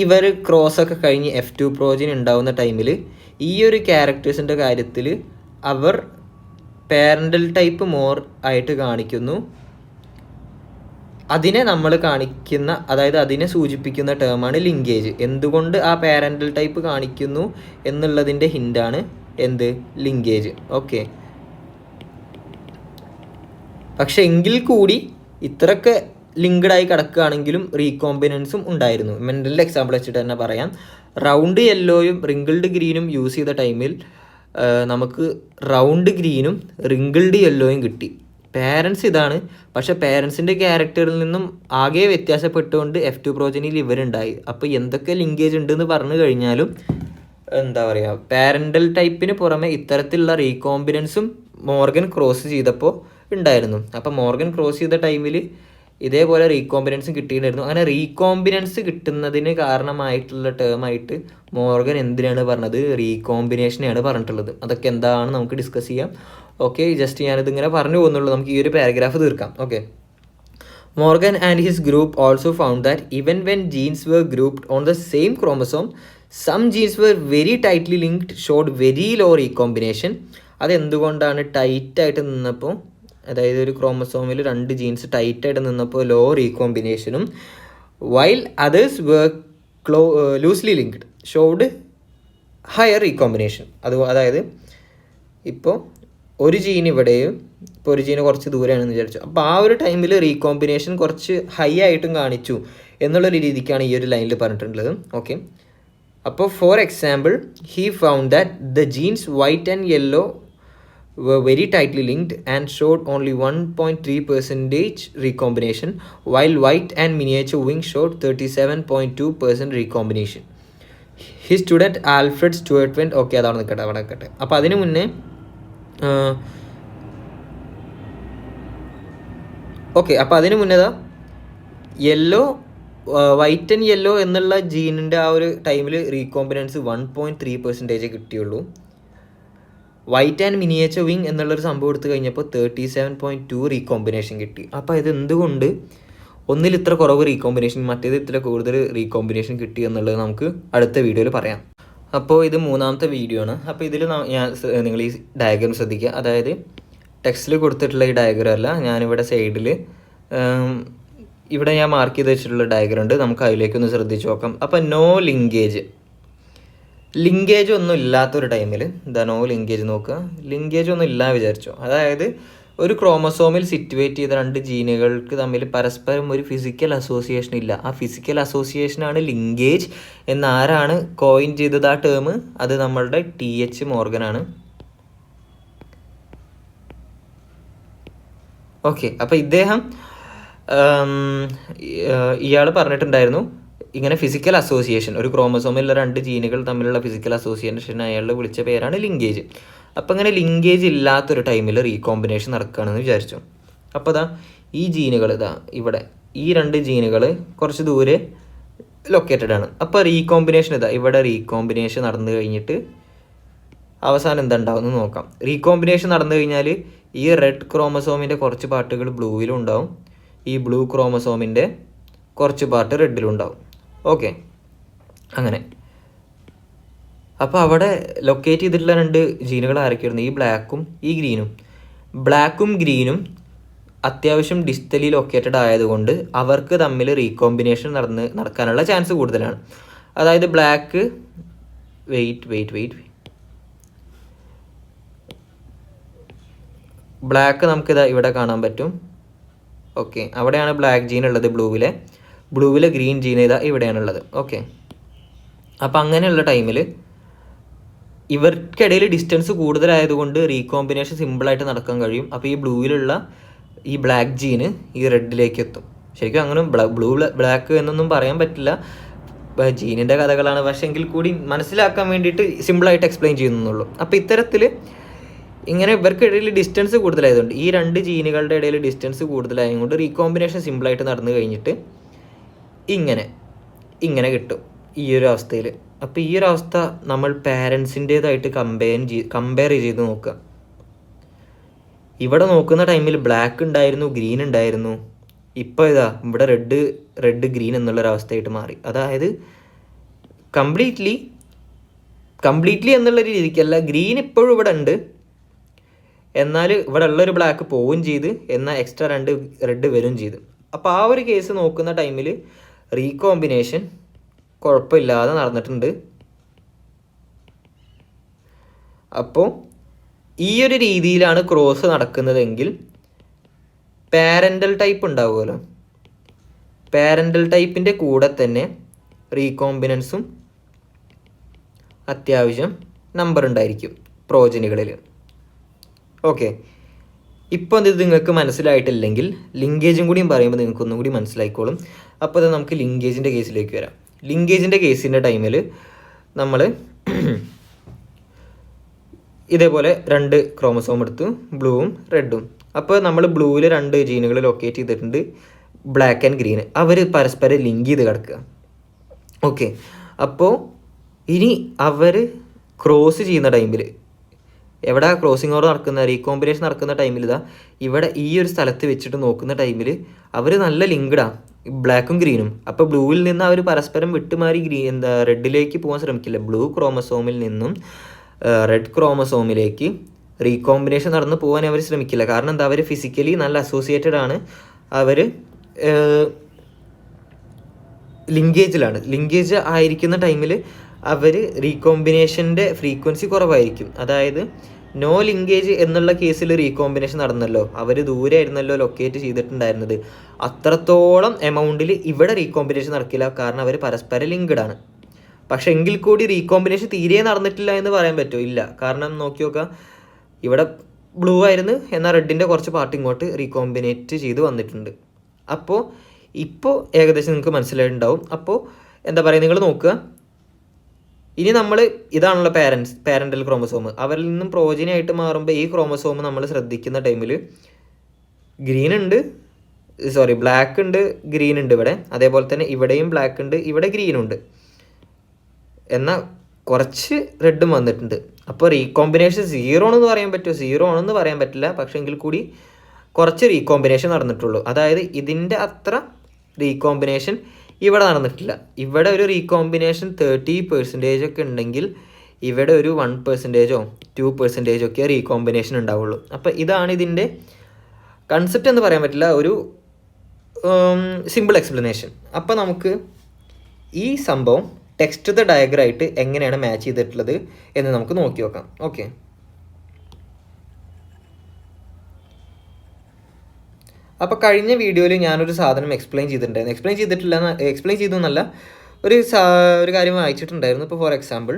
ഇവർ ക്രോസൊക്കെ കഴിഞ്ഞ് F2 പ്രോജീൻ ഉണ്ടാവുന്ന ടൈമിൽ ഈ ഒരു ക്യാരക്ടേഴ്സിൻ്റെ കാര്യത്തിൽ അവർ പാരൻ്റൽ ടൈപ്പ് മോർ ആയിട്ട് കാണിക്കുന്നു. അതിനെ നമ്മൾ കാണിക്കുന്ന, അതായത് അതിനെ സൂചിപ്പിക്കുന്ന ടേമാണ് ലിങ്കേജ്. എന്തുകൊണ്ട് ആ പാരൻ്റൽ ടൈപ്പ് കാണിക്കുന്നു എന്നുള്ളതിൻ്റെ ഹിൻ്റാണ് എന്ത്? ലിങ്കേജ്. ഓക്കെ, പക്ഷെ എങ്കിൽ കൂടി ഇത്രയൊക്കെ ലിങ്ക്ഡായി കിടക്കുകയാണെങ്കിലും റീകോമ്പിനൻസും ഉണ്ടായിരുന്നു. മെൻ്റലിൻ്റെ എക്സാമ്പിൾ വെച്ചിട്ട് തന്നെ പറയാം. റൗണ്ട് യെല്ലോയും റിങ്കിൾഡ് ഗ്രീനും യൂസ് ചെയ്ത ടൈമിൽ നമുക്ക് റൗണ്ട് ഗ്രീനും റിങ്കിൾഡ് യെല്ലോയും കിട്ടി. പാരൻസ് ഇതാണ്, പക്ഷേ പാരൻസിൻ്റെ ക്യാരക്ടറിൽ നിന്നും ആകെ വ്യത്യാസപ്പെട്ടുകൊണ്ട് F2 പ്രോജനിയിൽ ഇവരുണ്ടായി. അപ്പോൾ എന്തൊക്കെ ലിങ്കേജ് ഉണ്ടെന്ന് പറഞ്ഞു കഴിഞ്ഞാലും എന്താ പറയുക, പാരൻ്റൽ ടൈപ്പിന് പുറമെ ഇത്തരത്തിലുള്ള റീകോമ്പിനൻസും മോർഗൻ ക്രോസ് ചെയ്തപ്പോൾ ഉണ്ടായിരുന്നു. അപ്പോൾ മോർഗൻ ക്രോസ് ചെയ്ത ടൈമിൽ ഇതേപോലെ റീകോമ്പിനൻസും കിട്ടിയിട്ടുണ്ടായിരുന്നു. അങ്ങനെ റീകോമ്പിനൻസ് കിട്ടുന്നതിന് കാരണമായിട്ടുള്ള ടേമായിട്ട് മോർഗൻ എന്തിനാണ് പറഞ്ഞത്? റീകോമ്പിനേഷനെയാണ് പറഞ്ഞിട്ടുള്ളത്. അതൊക്കെ എന്താണ് നമുക്ക് ഡിസ്കസ് ചെയ്യാം. ഓക്കെ, ജസ്റ്റ് ഞാനിതിങ്ങനെ പറഞ്ഞു പോകുന്നുള്ളൂ, നമുക്ക് ഈ ഒരു പാരഗ്രാഫ് തീർക്കാം. Okay, Morgan and his group also found that even when genes were grouped on the same chromosome, some genes were very tightly linked, showed very low recombination. അതെന്തുകൊണ്ടാണ്? ടൈറ്റായിട്ട് നിന്നപ്പോൾ, അതായത് ഒരു ക്രോമസോമിൽ 2 ജീൻസ് ടൈറ്റായിട്ട് നിന്നപ്പോൾ ലോ റീകോമ്പിനേഷനും, while others were loosely linked showed higher recombination. അതായത് ഇപ്പോൾ ഒരു ജീൻ ഇവിടെയും ഇപ്പോൾ ഒരു ജീന് കുറച്ച് ദൂരെയാണെന്ന് വിചാരിച്ചു. അപ്പോൾ ആ ഒരു ടൈമിൽ റീകോമ്പിനേഷൻ കുറച്ച് ഹൈ ആയിട്ടും കാണിച്ചു എന്നുള്ളൊരു രീതിക്കാണ് ഈ ഒരു ലൈനിൽ പറഞ്ഞിട്ടുള്ളത്. ഓക്കെ, അപ്പോൾ for example he found that the jeans white and yellow were very tightly linked and showed only 1.3% recombination, while white and miniature wing showed 37.2% recombination. His student Alfred Stuart went, okay അതാണ് നിൽക്കട്ടെ അവിടെ നിൽക്കട്ടെ. അപ്പോൾ അതിന് മുന്നേ ഓക്കെ, അപ്പോൾ അതിന് മുന്നേതാ യെല്ലോ വൈറ്റ് ആൻഡ് യെല്ലോ എന്നുള്ള ജീനിൻ്റെ ആ ഒരു ടൈമിൽ റീകോമ്പിനൻസ് 1.3% കിട്ടിയുള്ളൂ. വൈറ്റ് ആൻഡ് മിനിയേച്ചർ വിങ് എന്നുള്ളൊരു സംഭവം എടുത്തു കഴിഞ്ഞപ്പോൾ 37.2 റീകോമ്പിനേഷൻ കിട്ടി. അപ്പോൾ ഇത് എന്തുകൊണ്ട് ഒന്നിൽ ഇത്ര കുറവ് റീകോമ്പിനേഷൻ മറ്റേത് ഇത്ര കൂടുതൽ റീകോമ്പിനേഷൻ കിട്ടി എന്നുള്ളത് നമുക്ക് അടുത്ത വീഡിയോയിൽ പറയാം. അപ്പോൾ ഇത് മൂന്നാമത്തെ വീഡിയോ ആണ്. അപ്പോൾ ഇതിൽ നിങ്ങൾ ഈ ഡയഗ്രാം ശ്രദ്ധിക്കുക. അതായത് ടെക്സ്റ്റിൽ കൊടുത്തിട്ടുള്ള ഈ ഡയഗ്രാം അല്ല, ഞാനിവിടെ സൈഡിൽ ഇവിടെ ഞാൻ മാർക്ക് ചെയ്ത് വെച്ചിട്ടുള്ള ഡയഗ്രാം ഉണ്ട്. നമുക്ക് അതിലേക്കൊന്ന് ശ്രദ്ധിച്ച് നോക്കാം. അപ്പോൾ നോ ലിങ്കേജ് ഒന്നും ഇല്ലാത്തൊരു ടൈമിൽ നോ ലിങ്കേജ് നോക്കുക. ലിങ്കേജ് ഒന്നും ഇല്ല വിചാരിച്ചോ, അതായത് ഒരു ക്രോമസോമിൽ സിറ്റുവേറ്റ് ചെയ്ത രണ്ട് ജീനുകൾക്ക് തമ്മിൽ പരസ്പരം ഒരു ഫിസിക്കൽ അസോസിയേഷൻ ഇല്ല. ആ ഫിസിക്കൽ അസോസിയേഷനാണ് ലിങ്കേജ് എന്ന് ആരാണ് കോയിൻ ചെയ്തത് ആ ടേം? അത് നമ്മളുടെ TH മോർഗനാണ്. ഓക്കെ, അപ്പോൾ ഇയാൾ പറഞ്ഞിട്ടുണ്ടായിരുന്നു ഇങ്ങനെ ഫിസിക്കൽ അസോസിയേഷൻ, ഒരു ക്രോമസോമിലുള്ള രണ്ട് ജീനുകൾ തമ്മിലുള്ള ഫിസിക്കൽ അസോസിയേഷൻ അയാൾ വിളിച്ച പേരാണ് ലിങ്കേജ്. അപ്പോൾ അങ്ങനെ ലിങ്കേജ് ഇല്ലാത്തൊരു ടൈമിൽ റീകോമ്പിനേഷൻ നടക്കുകയാണെന്ന് വിചാരിച്ചു. അപ്പോൾ ഈ ജീനുകൾ ഇവിടെ ഈ രണ്ട് ജീനുകൾ കുറച്ച് ദൂരെ ലൊക്കേറ്റഡ് ആണ്. അപ്പോൾ റീകോമ്പിനേഷൻ ഇവിടെ റീകോമ്പിനേഷൻ നടന്നു കഴിഞ്ഞിട്ട് അവസാനം എന്താ ഉണ്ടാവുമെന്ന് നോക്കാം. റീകോമ്പിനേഷൻ നടന്നു കഴിഞ്ഞാൽ ഈ റെഡ് ക്രോമസോമിൻ്റെ കുറച്ച് പാർട്ടുകൾ ബ്ലൂവിലും ഉണ്ടാവും, ഈ ബ്ലൂ ക്രോമസോമിൻ്റെ കുറച്ച് പാർട്ട് റെഡിലും ഉണ്ടാവും. ഓക്കെ, അങ്ങനെ. അപ്പോൾ അവിടെ ലൊക്കേറ്റ് ചെയ്തിട്ടുള്ള രണ്ട് ജീനുകൾ ആരൊക്കെയായിരുന്നു? ഈ ബ്ലാക്കും ഗ്രീനും അത്യാവശ്യം ഡിസ്റ്റലി ലൊക്കേറ്റഡ് ആയതുകൊണ്ട് അവർക്ക് തമ്മിൽ റീകോമ്പിനേഷൻ നടക്കാനുള്ള ചാൻസ് കൂടുതലാണ്. അതായത് ബ്ലാക്ക് നമുക്കിതാ ഇവിടെ കാണാൻ പറ്റും. ഓക്കെ, അവിടെയാണ് ബ്ലാക്ക് ജീൻ ഉള്ളത്. ബ്ലൂവിലെ ഗ്രീൻ ജീൻ ഇവിടെയാണുള്ളത്. ഓക്കെ, അപ്പം അങ്ങനെയുള്ള ടൈമിൽ ഇവർക്കിടയിൽ ഡിസ്റ്റൻസ് കൂടുതലായതുകൊണ്ട് റീകോമ്പിനേഷൻ സിമ്പിളായിട്ട് നടക്കാൻ കഴിയും. അപ്പോൾ ഈ ബ്ലൂവിലുള്ള ഈ ബ്ലാക്ക് ജീന് ഈ റെഡിലേക്ക് എത്തും. ശരിക്കും അങ്ങനെ ബ്ലാക്ക് എന്നൊന്നും പറയാൻ പറ്റില്ല, ജീനിൻ്റെ കഥകളാണ്. പക്ഷേ എങ്കിൽ കൂടി മനസ്സിലാക്കാൻ വേണ്ടിയിട്ട് സിമ്പിളായിട്ട് എക്സ്പ്ലെയിൻ ചെയ്യുന്നുള്ളൂ. അപ്പോൾ ഇത്തരത്തിൽ ഇങ്ങനെ ഇവർക്കിടയിൽ ഡിസ്റ്റൻസ് കൂടുതലായതുകൊണ്ട് ഈ രണ്ട് ജീനുകളുടെ ഇടയിൽ ഡിസ്റ്റൻസ് കൂടുതലായതുകൊണ്ട് റീകോമ്പിനേഷൻ സിമ്പിളായിട്ട് നടന്നു കഴിഞ്ഞിട്ട് ഇങ്ങനെ കിട്ടും ഈ ഒരു അവസ്ഥയിൽ. അപ്പോൾ ഈ ഒരു അവസ്ഥ നമ്മൾ പാരൻസിൻ്റേതായിട്ട് കമ്പയർ ചെയ്ത് നോക്കുക. ഇവിടെ നോക്കുന്ന ടൈമിൽ ബ്ലാക്ക് ഉണ്ടായിരുന്നു, ഗ്രീൻ ഉണ്ടായിരുന്നു. ഇപ്പോൾ ഇവിടെ റെഡ് ഗ്രീൻ എന്നുള്ളൊരവസ്ഥയായിട്ട് മാറി. അതായത് കംപ്ലീറ്റ്ലി എന്നുള്ള രീതിക്കല്ല, ഗ്രീൻ ഇപ്പോഴും ഇവിടെ ഉണ്ട്, എന്നാൽ ഇവിടെ ഉള്ളൊരു ബ്ലാക്ക് പോവുകയും ചെയ്ത്, എന്നാൽ എക്സ്ട്രാ രണ്ട് റെഡ് വരും ചെയ്ത്. അപ്പോൾ ആ ഒരു കേസ് നോക്കുന്ന ടൈമിൽ റീകോമ്പിനേഷൻ കുഴപ്പമില്ലാതെ നടന്നിട്ടുണ്ട്. അപ്പോൾ ഈ ഒരു രീതിയിലാണ് ക്രോസ് നടക്കുന്നതെങ്കിൽ പാരൻ്റൽ ടൈപ്പ് ഉണ്ടാവുമല്ലോ, പാരൻ്റൽ ടൈപ്പിൻ്റെ കൂടെ തന്നെ റീകോമ്പിനൻസും അത്യാവശ്യം നമ്പർ ഉണ്ടായിരിക്കും പ്രോജനികളിൽ. ഓക്കെ, ഇപ്പോൾ ഇത് നിങ്ങൾക്ക് മനസ്സിലായിട്ടില്ലെങ്കിൽ ലിങ്കേജും കൂടിയും പറയുമ്പോൾ നിങ്ങൾക്ക് ഒന്നും കൂടി മനസ്സിലായിക്കോളും. അപ്പോൾ അത് നമുക്ക് ലിങ്കേജിൻ്റെ കേസിലേക്ക് വരാം. ലിങ്കേജിൻ്റെ കേസിൻ്റെ ടൈമിൽ നമ്മൾ ഇതേപോലെ രണ്ട് ക്രോമസോം എടുത്തു, ബ്ലൂവും റെഡും. അപ്പോൾ നമ്മൾ ബ്ലൂവിൽ രണ്ട് ജീനുകൾ ലൊക്കേറ്റ് ചെയ്തിട്ടുണ്ട്, ബ്ലാക്ക് ആൻഡ് ഗ്രീൻ. അവർ പരസ്പരം ലിങ്ക് ചെയ്ത് കിടക്കുക. ഓക്കെ, അപ്പോൾ ഇനി അവർ ക്രോസ് ചെയ്യുന്ന ടൈമിൽ എവിടെ ക്രോസിംഗ് ഓവർ നടക്കുന്ന റീകോമ്പിനേഷൻ നടക്കുന്ന ടൈമിൽ ഇവിടെ ഈ ഒരു സ്ഥലത്ത് വെച്ചിട്ട് നോക്കുന്ന ടൈമിൽ അവർ നല്ല ലിങ്ക്ഡാണ്, ബ്ലാക്കും ഗ്രീനും. അപ്പോൾ ബ്ലൂവിൽ നിന്ന് അവർ പരസ്പരം വിട്ടുമാറി റെഡിലേക്ക് പോകാൻ ശ്രമിക്കില്ല. ബ്ലൂ ക്രോമസോമിൽ നിന്നും റെഡ് ക്രോമസോമിലേക്ക് റീകോമ്പിനേഷൻ നടന്ന് പോകാൻ അവർ ശ്രമിക്കില്ല. കാരണം എന്താ, അവർ ഫിസിക്കലി നല്ല അസോസിയേറ്റഡ് ആണ്, അവർ ലിങ്കേജ് ആയിരിക്കുന്ന ടൈമിൽ അവർ റീകോമ്പിനേഷൻ്റെ ഫ്രീക്വൻസി കുറവായിരിക്കും. അതായത് നോ ലിങ്കേജ് എന്നുള്ള കേസിൽ റീകോമ്പിനേഷൻ നടന്നല്ലോ, അവർ ദൂരെ ആയിരുന്നല്ലോ ലൊക്കേറ്റ് ചെയ്തിട്ടുണ്ടായിരുന്നത്. അത്രത്തോളം എമൗണ്ടിൽ ഇവിടെ റീകോമ്പിനേഷൻ നടക്കില്ല, കാരണം അവർ പരസ്പരം ലിങ്ക്ഡ് ആണ്. പക്ഷെ എങ്കിൽ കൂടി റീകോമ്പിനേഷൻ തീരെ നടന്നിട്ടില്ല എന്ന് പറയാൻ പറ്റുമോ? ഇല്ല. കാരണം നോക്കി നോക്കുക, ഇവിടെ ബ്ലൂ ആയിരുന്നു, എന്നാൽ റെഡിൻ്റെ കുറച്ച് പാർട്ട് ഇങ്ങോട്ട് റീകോമ്പിനേറ്റ് ചെയ്ത് വന്നിട്ടുണ്ട്. അപ്പോൾ ഇപ്പോൾ ഏകദേശം നിങ്ങൾക്ക് മനസ്സിലായിട്ടുണ്ടാവും. അപ്പോൾ എന്താ പറയുക, നിങ്ങൾ നോക്കുക, ഇനി നമ്മൾ ഇതാണല്ലോ പാരൻ്റൽ ക്രോമസോം. അവരിൽ നിന്നും പ്രോജനി ആയിട്ട് മാറുമ്പോൾ ഈ ക്രോമസോം നമ്മൾ ശ്രദ്ധിക്കുന്ന ടൈമിൽ ബ്ലാക്ക് ഉണ്ട്, ഗ്രീൻ ഉണ്ട് ഇവിടെ. അതേപോലെ തന്നെ ഇവിടെയും ബ്ലാക്ക് ഉണ്ട്, ഇവിടെ ഗ്രീനും ഉണ്ട്. എന്നാൽ കുറച്ച് റെഡും വന്നിട്ടുണ്ട്. അപ്പോൾ റീകോമ്പിനേഷൻ സീറോ ആണെന്ന് പറയാൻ പറ്റുമോ? സീറോ ആണെന്ന് പറയാൻ പറ്റില്ല. പക്ഷേ എങ്കിൽ കൂടി കുറച്ച് റീകോമ്പിനേഷൻ നടന്നിട്ടുള്ളൂ. അതായത് ഇതിൻ്റെ അത്ര റീകോമ്പിനേഷൻ ഇവിടെ നടന്നിട്ടില്ല. ഇവിടെ ഒരു റീകോമ്പിനേഷൻ 30% ഒക്കെ ഉണ്ടെങ്കിൽ ഇവിടെ ഒരു 1%ഓ 2% ഒക്കെ റീകോമ്പിനേഷൻ ഉണ്ടാവുള്ളൂ. അപ്പോൾ ഇതാണ് ഇതിൻ്റെ കൺസെപ്റ്റ് എന്ന് പറയാൻ പറ്റില്ല, ഒരു സിമ്പിൾ എക്സ്പ്ലനേഷൻ. അപ്പോൾ നമുക്ക് ഈ സംഭവം ടെക്സ്റ്റ് ദ ഡയഗ്രായിട്ട് എങ്ങനെയാണ് മാച്ച് ചെയ്തിട്ടുള്ളത് എന്ന് നമുക്ക് നോക്കി നോക്കാം. ഓക്കെ, അപ്പോൾ കഴിഞ്ഞ വീഡിയോയിൽ ഞാനൊരു സാധനം എക്സ്പ്ലെയിൻ ചെയ്തു എന്നല്ല, ഒരു കാര്യം വായിച്ചിട്ടുണ്ടായിരുന്നു. ഇപ്പോൾ for example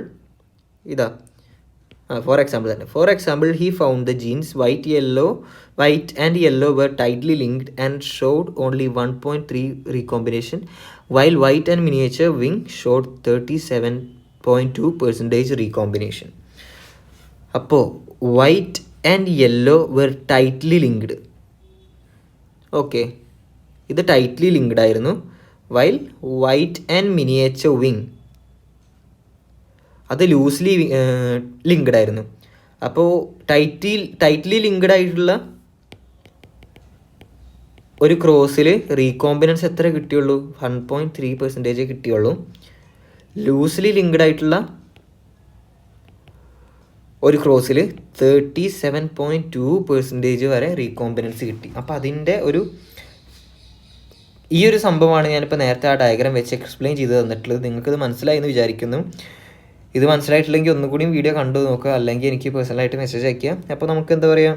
for example he found the genes white and yellow were tightly linked and showed only 1.3 recombination, while white and miniature wing showed 37.2% recombination. അപ്പോൾ white and yellow were tightly linked. Okay, ഇത് ടൈറ്റ്ലി ലിങ്ക്ഡ് ആയിരുന്നു. While white and miniature wing അത് ലൂസ്ലി ലിങ്ക്ഡ് ആയിരുന്നു. അപ്പോൾ ടൈറ്റ്ലി ലിങ്ക്ഡ് ആയിട്ടുള്ള ഒരു ക്രോസിൽ റീകോമ്പിനൻസ് എത്ര കിട്ടിയുള്ളൂ? 1.3% കിട്ടിയുള്ളൂ. ലൂസ്ലി ലിങ്ക്ഡ് ആയിട്ടുള്ള ഒരു ക്രോസിൽ 37.2% വരെ റീകോമ്പിനൻസ് കിട്ടി. അപ്പോൾ അതിൻ്റെ ഈ ഒരു സംഭവമാണ് ഞാനിപ്പോൾ നേരത്തെ ആ ഡയഗ്രാം വെച്ച് എക്സ്പ്ലെയിൻ ചെയ്ത് തന്നിട്ടുള്ളത്. നിങ്ങൾക്കിത് മനസ്സിലായി എന്ന് വിചാരിക്കുന്നു. ഇത് മനസ്സിലായിട്ടില്ലെങ്കിൽ ഒന്നുകൂടി വീഡിയോ കണ്ടു നോക്കുക, അല്ലെങ്കിൽ എനിക്ക് പേഴ്സണലായിട്ട് മെസ്സേജ് അയക്കുക. അപ്പോൾ നമുക്ക് എന്താ പറയുക,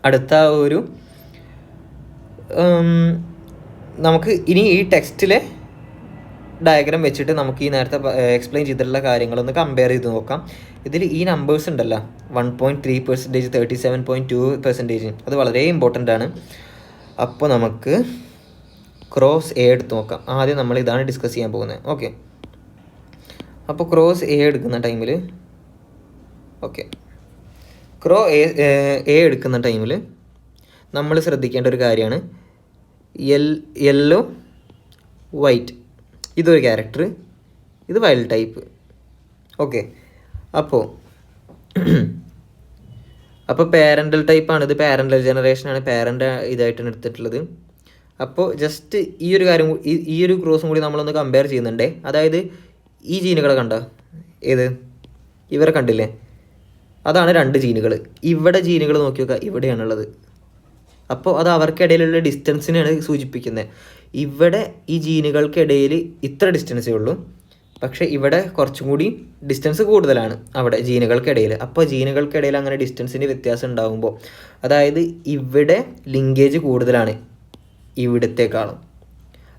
അടുത്ത ഒരു നമുക്ക് ഇനി ഈ ടെക്സ്റ്റിലെ ഡയഗ്രാം വെച്ചിട്ട് നമുക്ക് ഈ നേരത്തെ എക്സ്പ്ലെയിൻ ചെയ്തിട്ടുള്ള കാര്യങ്ങളൊന്ന് കമ്പയർ ചെയ്ത് നോക്കാം. ഇതിൽ ഈ നമ്പേഴ്സ് ഉണ്ടല്ലോ, 1.3%, 37.2%, അത് വളരെ ഇമ്പോർട്ടൻ്റ് ആണ്. അപ്പോൾ നമുക്ക് ക്രോസ് എ എടുത്ത് നോക്കാം. ആദ്യം നമ്മൾ ഇതാണ് ഡിസ്കസ് ചെയ്യാൻ പോകുന്നത്. ഓക്കെ, അപ്പോൾ ക്രോസ് എ എടുക്കുന്ന ടൈമിൽ എടുക്കുന്ന ടൈമിൽ നമ്മൾ ശ്രദ്ധിക്കേണ്ട ഒരു കാര്യമാണ് യെല്ലോ വൈറ്റ്, ഇതൊരു ക്യാരക്ടർ, ഇത് വൈൽഡ് ടൈപ്പ്. ഓക്കെ, അപ്പോൾ പാരൻ്റൽ ടൈപ്പാണ്, ഇത് പാരൻ്റൽ ജനറേഷനാണ്, പാരൻ്റ് ഇതായിട്ടാണ് എടുത്തിട്ടുള്ളത്. അപ്പോൾ ജസ്റ്റ് ഈ ഒരു കാര്യം, ഈ ഒരു ക്രോസും കൂടി നമ്മളൊന്ന് കമ്പയർ ചെയ്യുന്നുണ്ടേ. അതായത് ഈ ജീനുകളെ കണ്ടോ? ഏത് ഇവരെ കണ്ടില്ലേ? അതാണ് 2 ജീനുകൾ. ഇവിടെ ജീനുകൾ നോക്കി നോക്കുക, ഇവിടെയാണുള്ളത്. അപ്പോൾ അത് അവർക്കിടയിലുള്ള ഡിസ്റ്റൻസിനെയാണ് സൂചിപ്പിക്കുന്നത്. ഇവിടെ ഈ ജീനുകൾക്കിടയിൽ ഇത്ര ഡിസ്റ്റൻസേ ഉള്ളൂ, പക്ഷേ ഇവിടെ കുറച്ചും കൂടി ഡിസ്റ്റൻസ് കൂടുതലാണ് അവിടെ ജീനുകൾക്കിടയിൽ. അപ്പോൾ ജീനുകൾക്കിടയിൽ അങ്ങനെ ഡിസ്റ്റൻസിൻ്റെ വ്യത്യാസം ഉണ്ടാകുമ്പോൾ, അതായത് ഇവിടെ ലിങ്കേജ് കൂടുതലാണ് ഇവിടത്തേക്കാളും.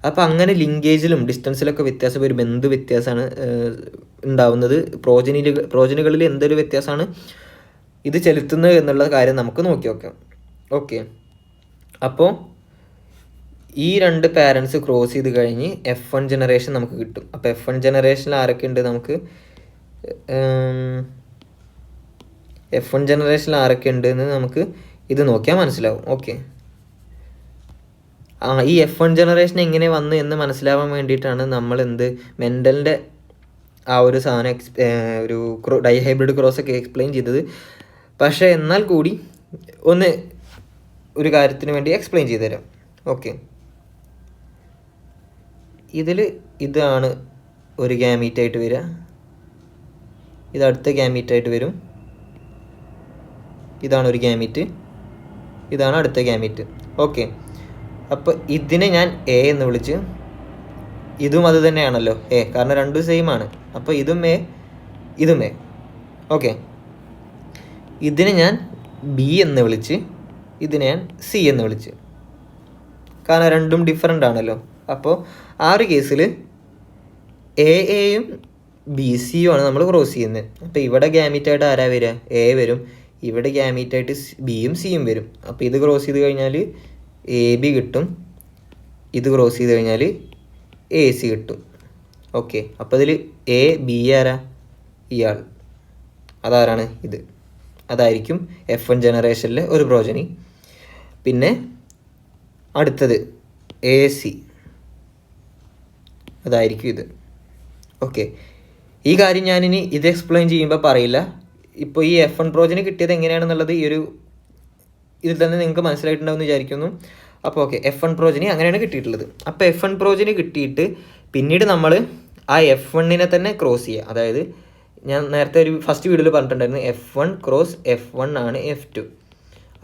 അപ്പോൾ അങ്ങനെ ലിങ്കേജിലും ഡിസ്റ്റൻസിലൊക്കെ വ്യത്യാസം വരുമ്പോൾ എന്ത് വ്യത്യാസമാണ് ഉണ്ടാവുന്നത്, പ്രോജനികളിൽ എന്തൊരു വ്യത്യാസമാണ് ഇത് ചെലുത്തുന്നത് എന്നുള്ള കാര്യം നമുക്ക് നോക്കി നോക്കാം. ഓക്കെ, അപ്പോൾ ഈ 2 പാരൻസ് ക്രോസ് ചെയ്ത് കഴിഞ്ഞ് F1 ജനറേഷൻ നമുക്ക് കിട്ടും. അപ്പോൾ F1 ജനറേഷനിൽ ആരൊക്കെ ഉണ്ട്? നമുക്ക് F1 ജനറേഷനിൽ ആരൊക്കെ ഉണ്ട് എന്ന് നമുക്ക് ഇത് നോക്കിയാൽ മനസ്സിലാവും. ഓക്കെ, ഈ F1 ജനറേഷൻ എങ്ങനെ വന്നു എന്ന് മനസ്സിലാവാൻ വേണ്ടിയിട്ടാണ് നമ്മൾ മെൻ്റലിൻ്റെ ആ ഒരു സാധനം ഒരു ഡൈഹൈബ്രിഡ് ക്രോസ് ഒക്കെ എക്സ്പ്ലെയിൻ ചെയ്തത്. പക്ഷേ എന്നാൽ കൂടി ഒരു കാര്യത്തിന് വേണ്ടി എക്സ്പ്ലെയിൻ ചെയ്തു തരാം. ഓക്കെ, ഇതാണ് ഒരു ഗ്യാമീറ്റായിട്ട് വരിക, ഇത് അടുത്ത ഗ്യാമീറ്റായിട്ട് വരും, ഇതാണ് ഒരു ഗ്യാമീറ്റ്, ഇതാണ് അടുത്ത ഗ്യാമീറ്റ്. ഓക്കെ, അപ്പോൾ ഇതിനെ ഞാൻ എ എന്ന് വിളിച്ച്, ഇതും അത് തന്നെയാണല്ലോ എ, കാരണം രണ്ടും സെയിം ആണ്. അപ്പോൾ ഇതും എ, ഇതും എ. ഓക്കെ, ഇതിനെ ഞാൻ ബി എന്ന് വിളിച്ച് ഇതിനെ ഞാൻ സി എന്ന് വിളിച്ച്, കാരണം രണ്ടും ഡിഫറെൻ്റ് ആണല്ലോ. അപ്പോൾ ആ ഒരു കേസിൽ എയും ബി സിയും ആണ് നമ്മൾ ക്രോസ് ചെയ്യുന്നത്. അപ്പോൾ ഇവിടെ ഗ്യാമീറ്റായിട്ട് ആരാ വരിക? എ വരും. ഇവിടെ ഗ്യാമീറ്റായിട്ട് ബിയും സിയും വരും. അപ്പോൾ ഇത് ക്രോസ് ചെയ്ത് കഴിഞ്ഞാൽ എ ബി കിട്ടും, ഇത് ക്രോസ് ചെയ്ത് കഴിഞ്ഞാൽ എ സി കിട്ടും. ഓക്കെ, അപ്പോൾ ഇതിൽ എ ബി ആരാ? ഇയാൾ. അതാരാണ്? ഇത്. അതായിരിക്കും F1 ജനറേഷനിലെ ഒരു പ്രോജനി. പിന്നെ അടുത്തത് എ സി, അതായിരിക്കും ഇത്. ഓക്കെ, ഈ കാര്യം ഞാനിനി ഇത് എക്സ്പ്ലെയിൻ ചെയ്യുമ്പോൾ പറയില്ല. ഇപ്പോൾ ഈ F1 പ്രോജനി കിട്ടിയത് എങ്ങനെയാണെന്നുള്ളത് ഈ ഒരു ഇതിൽ തന്നെ നിങ്ങൾക്ക് മനസ്സിലായിട്ടുണ്ടാവുമെന്ന് വിചാരിക്കുന്നു. അപ്പോൾ ഓക്കെ, F1 പ്രോജനി അങ്ങനെയാണ് കിട്ടിയിട്ടുള്ളത്. അപ്പോൾ F1 പ്രോജനി കിട്ടിയിട്ട് പിന്നീട് നമ്മൾ ആ F1 തന്നെ ക്രോസ് ചെയ്യുക. അതായത് ഞാൻ നേരത്തെ ഒരു ഫസ്റ്റ് വീഡിയോയിൽ പറഞ്ഞിട്ടുണ്ടായിരുന്നു F1 ക്രോസ് F1 ആണ് F2.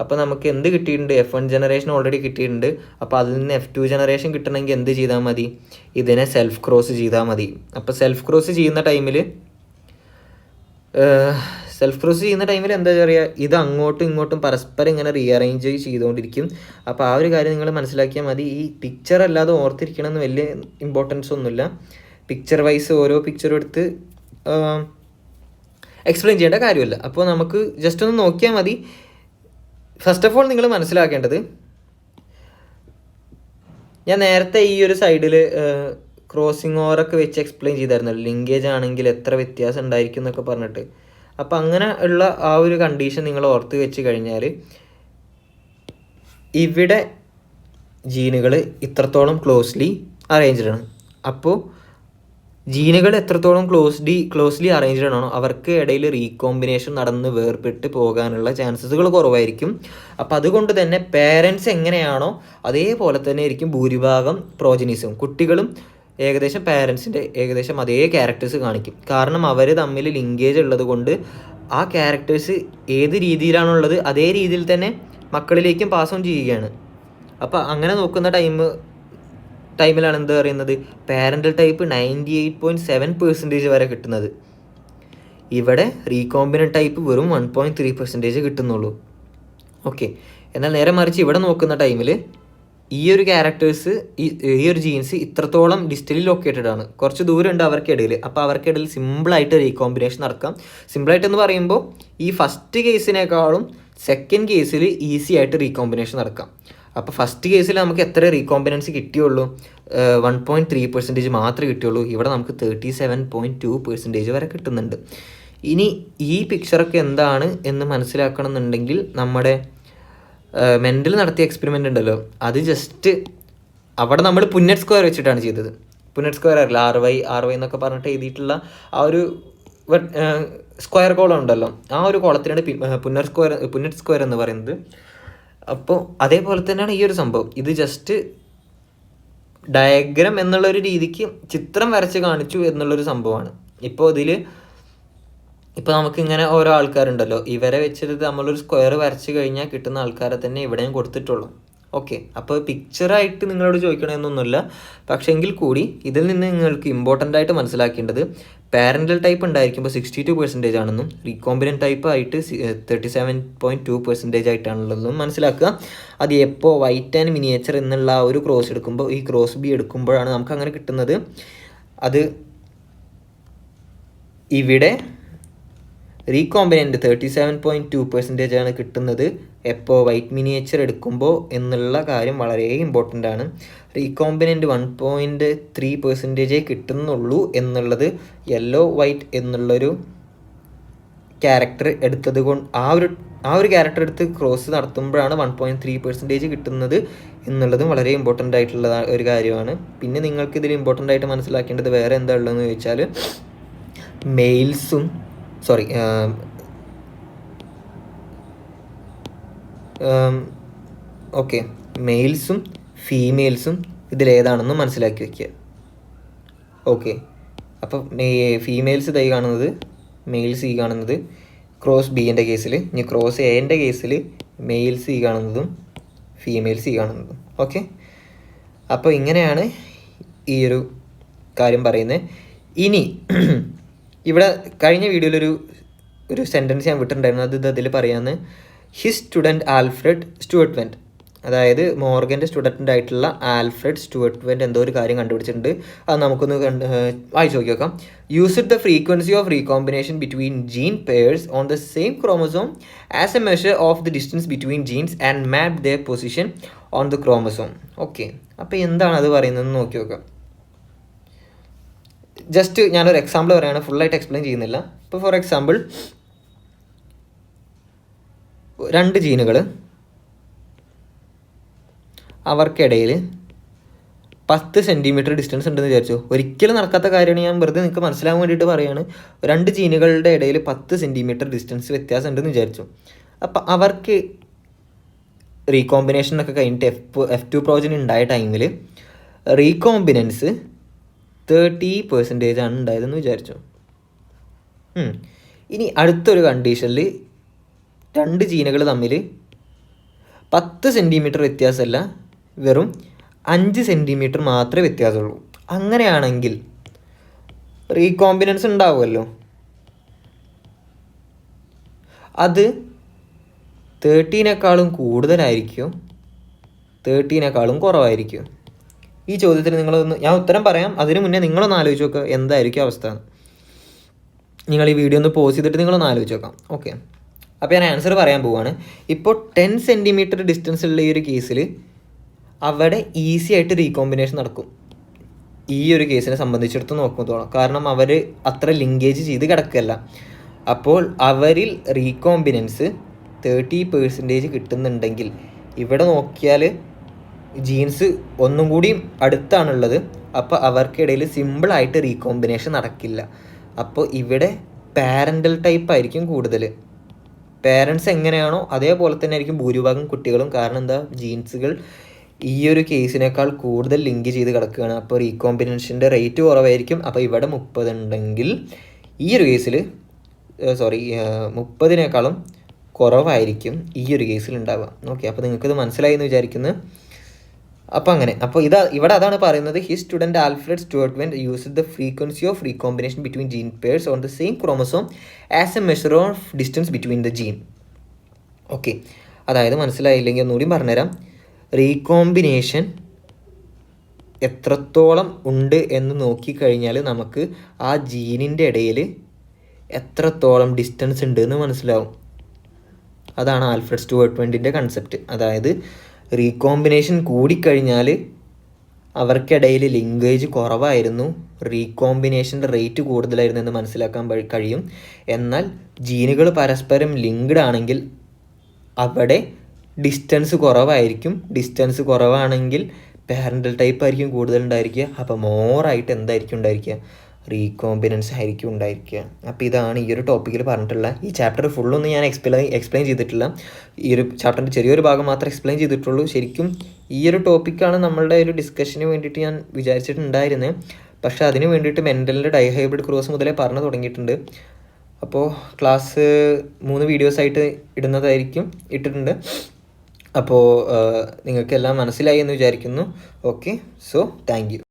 അപ്പോൾ നമുക്ക് എന്ത് കിട്ടിയിട്ടുണ്ട്? F1 ജനറേഷൻ ഓൾറെഡി കിട്ടിയിട്ടുണ്ട്. അപ്പോൾ അതിൽ നിന്ന് F2 ജനറേഷൻ കിട്ടണമെങ്കിൽ എന്ത് ചെയ്താൽ മതി? ഇതിനെ സെൽഫ് ക്രോസ് ചെയ്താൽ മതി. അപ്പോൾ സെൽഫ് ക്രോസ് ചെയ്യുന്ന ടൈമിൽ എന്താ പറയുക, ഇത് അങ്ങോട്ടും ഇങ്ങോട്ടും പരസ്പരം ഇങ്ങനെ റീഅറേഞ്ച് ചെയ്തുകൊണ്ടിരിക്കും. അപ്പോൾ ആ ഒരു കാര്യം നിങ്ങൾ മനസ്സിലാക്കിയാൽ മതി. ഈ പിക്ചർ അല്ലാതെ ഓർത്തിരിക്കണമെന്ന് വലിയ ഇമ്പോർട്ടൻസ് ഒന്നുമില്ല. പിക്ചർ വൈസ് ഓരോ പിക്ചറും എടുത്ത് എക്സ്പ്ലെയിൻ ചെയ്യേണ്ട കാര്യമില്ല. അപ്പോൾ നമുക്ക് ജസ്റ്റ് ഒന്ന് നോക്കിയാൽ മതി. ഫസ്റ്റ് ഓഫ് ഓൾ നിങ്ങൾ മനസ്സിലാക്കേണ്ടത്, ഞാൻ നേരത്തെ ഈ ഒരു സൈഡിൽ ക്രോസിങ് ഓവറൊക്കെ വെച്ച് എക്സ്പ്ലെയിൻ ചെയ്തായിരുന്നല്ലോ, ലിങ്കേജ് ആണെങ്കിൽ എത്ര വ്യത്യാസം ഉണ്ടായിരിക്കും എന്നൊക്കെ പറഞ്ഞിട്ട്. അപ്പോൾ അങ്ങനെ ഉള്ള ആ ഒരു കണ്ടീഷൻ നിങ്ങൾ ഓർത്ത് വെച്ച് കഴിഞ്ഞാൽ ഇവിടെ ജീനുകൾ ഇത്രത്തോളം ക്ലോസ്ലി അറേഞ്ച്ഡ് ആണ്. അപ്പോൾ ജീനുകൾ എത്രത്തോളം ക്ലോസ്ലി അറേഞ്ച്ഡ് ആണോ അവർക്ക് ഇടയിൽ റീകോമ്പിനേഷൻ നടന്ന് വേർപെട്ട് പോകാനുള്ള ചാൻസസുകൾ കുറവായിരിക്കും. അപ്പോൾ അതുകൊണ്ട് തന്നെ പേരൻസ് എങ്ങനെയാണോ അതേപോലെ തന്നെ ആയിരിക്കും ഭൂരിഭാഗം പ്രോജനീസും. കുട്ടികളും ഏകദേശം പേരൻസിൻ്റെ ഏകദേശം അതേ ക്യാരക്ടേഴ്സ് കാണിക്കും. കാരണം അവർ തമ്മിൽ ലിങ്കേജ് ഉള്ളത് കൊണ്ട് ആ ക്യാരക്ടേഴ്സ് ഏത് രീതിയിലാണുള്ളത് അതേ രീതിയിൽ തന്നെ മക്കളിലേക്കും പാസ് ഓൺ ചെയ്യുകയാണ്. അപ്പോൾ അങ്ങനെ നോക്കുന്ന ടൈമിലാണ് എന്താ പറയുന്നത്, പാരൻ്റൽ ടൈപ്പ് 98.7% വരെ കിട്ടുന്നത്. ഇവിടെ റീകോമ്പിനൻ്റ് ടൈപ്പ് വെറും 1.3% കിട്ടുന്നുള്ളൂ. ഓക്കെ, എന്നാൽ നേരെ മറിച്ച് ഇവിടെ നോക്കുന്ന ടൈമിൽ ഈ ഒരു ക്യാരക്ടേഴ്സ് ഈ ഒരു ജീൻസ് ഇത്രത്തോളം ഡിസ്റ്റലി ലൊക്കേറ്റഡ് ആണ്, കുറച്ച് ദൂരം ഉണ്ട് അവർക്കിടയിൽ. അപ്പോൾ അവർക്കിടയിൽ സിമ്പിളായിട്ട് റീകോമ്പിനേഷൻ നടക്കാം. സിമ്പിളായിട്ട് എന്ന് പറയുമ്പോൾ ഈ ഫസ്റ്റ് കേസിനേക്കാളും സെക്കൻഡ് കേസിൽ ഈസി ആയിട്ട് റീകോമ്പിനേഷൻ നടക്കാം. അപ്പോൾ ഫസ്റ്റ് കേസിൽ നമുക്ക് എത്ര റീകോമ്പിനൻസ് കിട്ടിയുള്ളൂ? 1.3% മാത്രമേ കിട്ടിയുള്ളൂ. ഇവിടെ നമുക്ക് 37.2% വരെ കിട്ടുന്നുണ്ട്. ഇനി ഈ പിക്ചറൊക്കെ എന്താണ് എന്ന് മനസ്സിലാക്കണം എന്നുണ്ടെങ്കിൽ നമ്മുടെ മെൻ്റൽ നടത്തിയ എക്സ്പെരിമെൻ്റ് ഉണ്ടല്ലോ, അത് ജസ്റ്റ് അവിടെ നമ്മൾ പുന്നറ്റ് സ്ക്വയർ വെച്ചിട്ടാണ് ചെയ്തത്. പുന്നറ്റ് സ്ക്വയർ അറിയില്ല, RY എന്നൊക്കെ പറഞ്ഞിട്ട് എഴുതിയിട്ടുള്ള ആ ഒരു സ്ക്വയർ കോളം ഉണ്ടല്ലോ, ആ ഒരു കോളത്തിനാണ് പുന്നറ്റ് സ്ക്വയർ എന്ന് പറയുന്നത്. അപ്പോൾ അതേപോലെ തന്നെയാണ് ഈ ഒരു സംഭവം. ഇത് ജസ്റ്റ് ഡയഗ്രാം എന്നുള്ളൊരു രീതിക്ക് ചിത്രം വരച്ച് കാണിച്ചു എന്നുള്ളൊരു സംഭവമാണ്. ഇപ്പോൾ നമുക്കിങ്ങനെ ഓരോ ആൾക്കാരുണ്ടല്ലോ, ഇവരെ വെച്ചിട്ട് നമ്മളൊരു സ്ക്വയർ വരച്ച് കഴിഞ്ഞാൽ കിട്ടുന്ന ആൾക്കാരെ തന്നെ ഇവിടെയും കൊടുത്തിട്ടുള്ളൂ. ഓക്കെ, അപ്പോൾ പിക്ചറായിട്ട് നിങ്ങളോട് ചോദിക്കണമെന്നൊന്നുമില്ല. പക്ഷേ എങ്കിൽ കൂടി ഇതിൽ നിന്ന് നിങ്ങൾക്ക് ഇമ്പോർട്ടൻ്റ് ആയിട്ട് മനസ്സിലാക്കേണ്ടത് പാരൻ്റൽ ടൈപ്പ് ഉണ്ടായിരിക്കുമ്പോൾ 62% ആണെന്നും റീകോമ്പിനൻ്റ് ടൈപ്പ് ആയിട്ട് 37.2% ആയിട്ടാണുള്ളതെന്നും മനസ്സിലാക്കുക. അത് എപ്പോൾ വൈറ്റ് ആൻഡ് മിനിയേച്ചർ എന്നുള്ള ആ ഒരു ക്രോസ് എടുക്കുമ്പോൾ, ഈ ക്രോസ് ബി എടുക്കുമ്പോഴാണ് നമുക്ക് അങ്ങനെ കിട്ടുന്നത്. അത് ഇവിടെ റീകോമ്പിനൻ്റ് 37.2% ആണ് കിട്ടുന്നത് എപ്പോൾ വൈറ്റ് മിനിയേച്ചർ എടുക്കുമ്പോൾ എന്നുള്ള കാര്യം വളരെ ഇമ്പോർട്ടൻ്റ് ആണ്. റീകോമ്പിനൻ്റ് 1.3% കിട്ടുന്നുള്ളൂ എന്നുള്ളത് യെല്ലോ വൈറ്റ് എന്നുള്ളൊരു ക്യാരക്ടർ എടുത്തത് കൊണ്ട് ആ ഒരു ക്യാരക്ടർ എടുത്ത് ക്രോസ് നടത്തുമ്പോഴാണ് 1.3% കിട്ടുന്നത് എന്നുള്ളതും വളരെ ഇമ്പോർട്ടൻ്റ് ആയിട്ടുള്ള ഒരു കാര്യമാണ്. പിന്നെ നിങ്ങൾക്ക് ഇതിൽ ഇമ്പോർട്ടൻ്റ് ആയിട്ട് മനസ്സിലാക്കേണ്ടത് വേറെ എന്താ ഉള്ളതെന്ന് ചോദിച്ചാൽ മെയിൽസും ഫീമെയിൽസും ഇതിലേതാണെന്ന് മനസ്സിലാക്കി വയ്ക്കുക. ഓക്കെ, അപ്പോൾ ഫീമെയിൽസ് ഇതായി കാണുന്നത്, മെയിൽസ് ഈ കാണുന്നത് ക്രോസ് ബിൻ്റെ കേസിൽ, ഇനി ക്രോസ് എൻ്റെ കേസിൽ മെയിൽസ് ഈ കാണുന്നതും ഫീമെയിൽസ് ഈ കാണുന്നതും. ഓക്കെ, അപ്പോൾ ഇങ്ങനെയാണ് ഈ ഒരു കാര്യം പറയുന്നത്. ഇനി ഇവിടെ കഴിഞ്ഞ വീഡിയോയിലൊരു ഒരു സെൻറ്റൻസ് ഞാൻ വിട്ടിട്ടുണ്ടായിരുന്നു, അത് അതിൽ പറയാമെന്ന്. His student Alfred Stuart went, അതായത് മോർഗൻ്റെ സ്റ്റുഡൻ്റ് ആയിട്ടുള്ള ആൽഫ്രഡ് സ്റ്റുവർട്ട് വെൻറ്റ് എന്തോ ഒരു കാര്യം കണ്ടുപിടിച്ചിട്ടുണ്ട്. അത് നമുക്കൊന്ന് വായിച്ച് നോക്കാം. Used the frequency of recombination between gene pairs on the same chromosome as a measure of the distance between genes and map the position on the chromosome. Okay, അപ്പോൾ എന്താണ് അത് പറയുന്നതെന്ന് നോക്കി നോക്കാം. ജസ്റ്റ് ഞാനൊരു എക്സാമ്പിൾ പറയുകയാണ്, ഫുള്ളായിട്ട് എക്സ്പ്ലെയിൻ ചെയ്യുന്നില്ല. ഇപ്പോൾ ഫോർ എക്സാമ്പിൾ 2 ജീനുകൾ അവർക്കിടയിൽ 10 സെൻറ്റിമീറ്റർ ഡിസ്റ്റൻസ് ഉണ്ടെന്ന് വിചാരിച്ചു. ഒരിക്കലും നടക്കാത്ത കാര്യമാണ്, ഞാൻ വെറുതെ നിങ്ങൾക്ക് മനസ്സിലാകാൻ വേണ്ടിയിട്ട് പറയുകയാണ്. 2 ജീനുകളുടെ ഇടയിൽ 10 സെൻറ്റിമീറ്റർ ഡിസ്റ്റൻസ് വ്യത്യാസം ഉണ്ടെന്ന് വിചാരിച്ചു. അപ്പം അവർക്ക് റീകോമ്പിനേഷനൊക്കെ കഴിഞ്ഞിട്ട് F2 പ്രോജൻ ഉണ്ടായ ടൈമിൽ റീകോമ്പിനൻസ് 30% ആണ് ഉണ്ടായതെന്ന് വിചാരിച്ചു. ഇനി അടുത്തൊരു കണ്ടീഷനിൽ 2 ജീനുകൾ തമ്മിൽ 10 സെൻറ്റിമീറ്റർ വ്യത്യാസമല്ല, വെറും 5 സെൻറ്റിമീറ്റർ മാത്രമേ വ്യത്യാസമുള്ളൂ. അങ്ങനെയാണെങ്കിൽ റീകോമ്പിനൻസ് ഉണ്ടാവുമല്ലോ, അത് 30-നേക്കാളും കൂടുതലായിരിക്കും, 30-നേക്കാളും കുറവായിരിക്കും? ഈ ചോദ്യത്തിന് ഞാൻ ഉത്തരം പറയാം, അതിനു മുന്നേ നിങ്ങളൊന്ന് ആലോചിച്ച് നോക്കുക എന്തായിരിക്കും അവസ്ഥ. നിങ്ങൾ ഈ വീഡിയോ ഒന്ന് പോസ് ചെയ്തിട്ട് നിങ്ങളൊന്ന് ആലോചിച്ച് നോക്കാം. ഓക്കെ, അപ്പോൾ ഞാൻ ആൻസർ പറയാൻ പോവുകയാണ്. ഇപ്പോൾ 10 സെൻറ്റിമീറ്റർ ഡിസ്റ്റൻസ് ഉള്ള ഈ ഒരു കേസിൽ അവിടെ ഈസി ആയിട്ട് റീകോമ്പിനേഷൻ നടക്കും, ഈ ഒരു കേസിനെ സംബന്ധിച്ചിടത്ത് നോക്കുമ്പോഴത്തോളം. കാരണം അവർ അത്ര ലിങ്കേജ് ചെയ്ത് കിടക്കുകയല്ല. അപ്പോൾ അവരിൽ റീകോമ്പിനൻസ് 30% കിട്ടുന്നുണ്ടെങ്കിൽ ഇവിടെ നോക്കിയാൽ ജീൻസ് ഒന്നും കൂടി അടുത്താണുള്ളത്. അപ്പോൾ അവർക്കിടയിൽ സിമ്പിളായിട്ട് റീകോമ്പിനേഷൻ നടക്കില്ല. അപ്പോൾ ഇവിടെ പാരൻ്റൽ ടൈപ്പ് ആയിരിക്കും കൂടുതൽ. പേരൻസ് എങ്ങനെയാണോ അതേപോലെ തന്നെ ആയിരിക്കും ഭൂരിഭാഗം കുട്ടികളും. കാരണം എന്താ, ജീൻസുകൾ ഈ ഒരു കേസിനേക്കാൾ കൂടുതൽ ലിങ്ക് ചെയ്ത് കിടക്കുകയാണ്. അപ്പോൾ റീകോമ്പിനേഷൻ്റെ റേറ്റ് കുറവായിരിക്കും. അപ്പോൾ ഇവിടെ 30 ഉണ്ടെങ്കിൽ ഈ ഒരു കേസിൽ 30-നേക്കാളും കുറവായിരിക്കും ഈ ഒരു കേസിൽ ഉണ്ടാവുക. ഓക്കെ, അപ്പോൾ നിങ്ങൾക്കിത് മനസ്സിലായി എന്ന് വിചാരിക്കുന്നു. അപ്പോൾ ഇവിടെ അതാണ് പറയുന്നത്. His student Alfred Stuart went used the frequency of recombination between gene pairs on the same chromosome as a measure of distance between the gene. Okay, അതായത് മനസ്സിലായില്ലെങ്കിൽ ഒന്നുകൂടി പറഞ്ഞുതരാം. റീകോമ്പിനേഷൻ എത്രത്തോളം ഉണ്ട് എന്ന് നോക്കിക്കഴിഞ്ഞാൽ നമുക്ക് ആ ജീനിൻ്റെ ഇടയിൽ എത്രത്തോളം ഡിസ്റ്റൻസ് ഉണ്ട് എന്ന് മനസ്സിലാവും. അതാണ് ആൽഫ്രഡ് സ്റ്റുവർട്ട് വെൻറ്റിൻ്റെ കൺസെപ്റ്റ്. അതായത് റീകോമ്പിനേഷൻ കൂടിക്കഴിഞ്ഞാൽ അവർക്കിടയിൽ ലിങ്കേജ് കുറവായിരുന്നു, റീകോമ്പിനേഷൻ്റെ റേറ്റ് കൂടുതലായിരുന്നു എന്ന് മനസ്സിലാക്കാൻ കഴിയും. എന്നാൽ ജീനുകൾ പരസ്പരം ലിങ്ക്ഡ് ആണെങ്കിൽ അവിടെ ഡിസ്റ്റൻസ് കുറവായിരിക്കും. ഡിസ്റ്റൻസ് കുറവാണെങ്കിൽ പാരൻ്റൽ ടൈപ്പ് ആയിരിക്കും കൂടുതലുണ്ടായിരിക്കുക. അപ്പോൾ മോറായിട്ട് എന്തായിരിക്കും ഉണ്ടായിരിക്കുക, റീകോമ്പിനൻസ് ആയിരിക്കും ഉണ്ടായിരിക്കുക. അപ്പോൾ ഇതാണ് ഈ ഒരു ടോപ്പിക്കിൽ പറഞ്ഞിട്ടുള്ള. ഈ ചാപ്റ്റർ ഫുള്ളൊന്നും ഞാൻ എക്സ്പ്ലെയിൻ ചെയ്തിട്ടില്ല. ഈ ഒരു ചാപ്റ്ററിൻ്റെ ചെറിയൊരു ഭാഗം മാത്രമേ എക്സ്പ്ലെയിൻ ചെയ്തിട്ടുള്ളൂ. ശരിക്കും ഈ ഒരു ടോപ്പിക്കാണ് നമ്മളുടെ ഒരു ഡിസ്കഷന് വേണ്ടിയിട്ട് ഞാൻ വിചാരിച്ചിട്ടുണ്ടായിരുന്നത്. പക്ഷേ അതിന് വേണ്ടിയിട്ട് മെൻ്റലിൻ്റെ ഡൈഹൈബ്രിഡ് ക്രോസ് മുതലേ പറഞ്ഞു തുടങ്ങിയിട്ടുണ്ട്. അപ്പോൾ ക്ലാസ് 3 വീഡിയോസായിട്ട് ഇട്ടിട്ടുണ്ട്. അപ്പോൾ നിങ്ങൾക്കെല്ലാം മനസ്സിലായി എന്ന് വിചാരിക്കുന്നു. Okay, so thank you.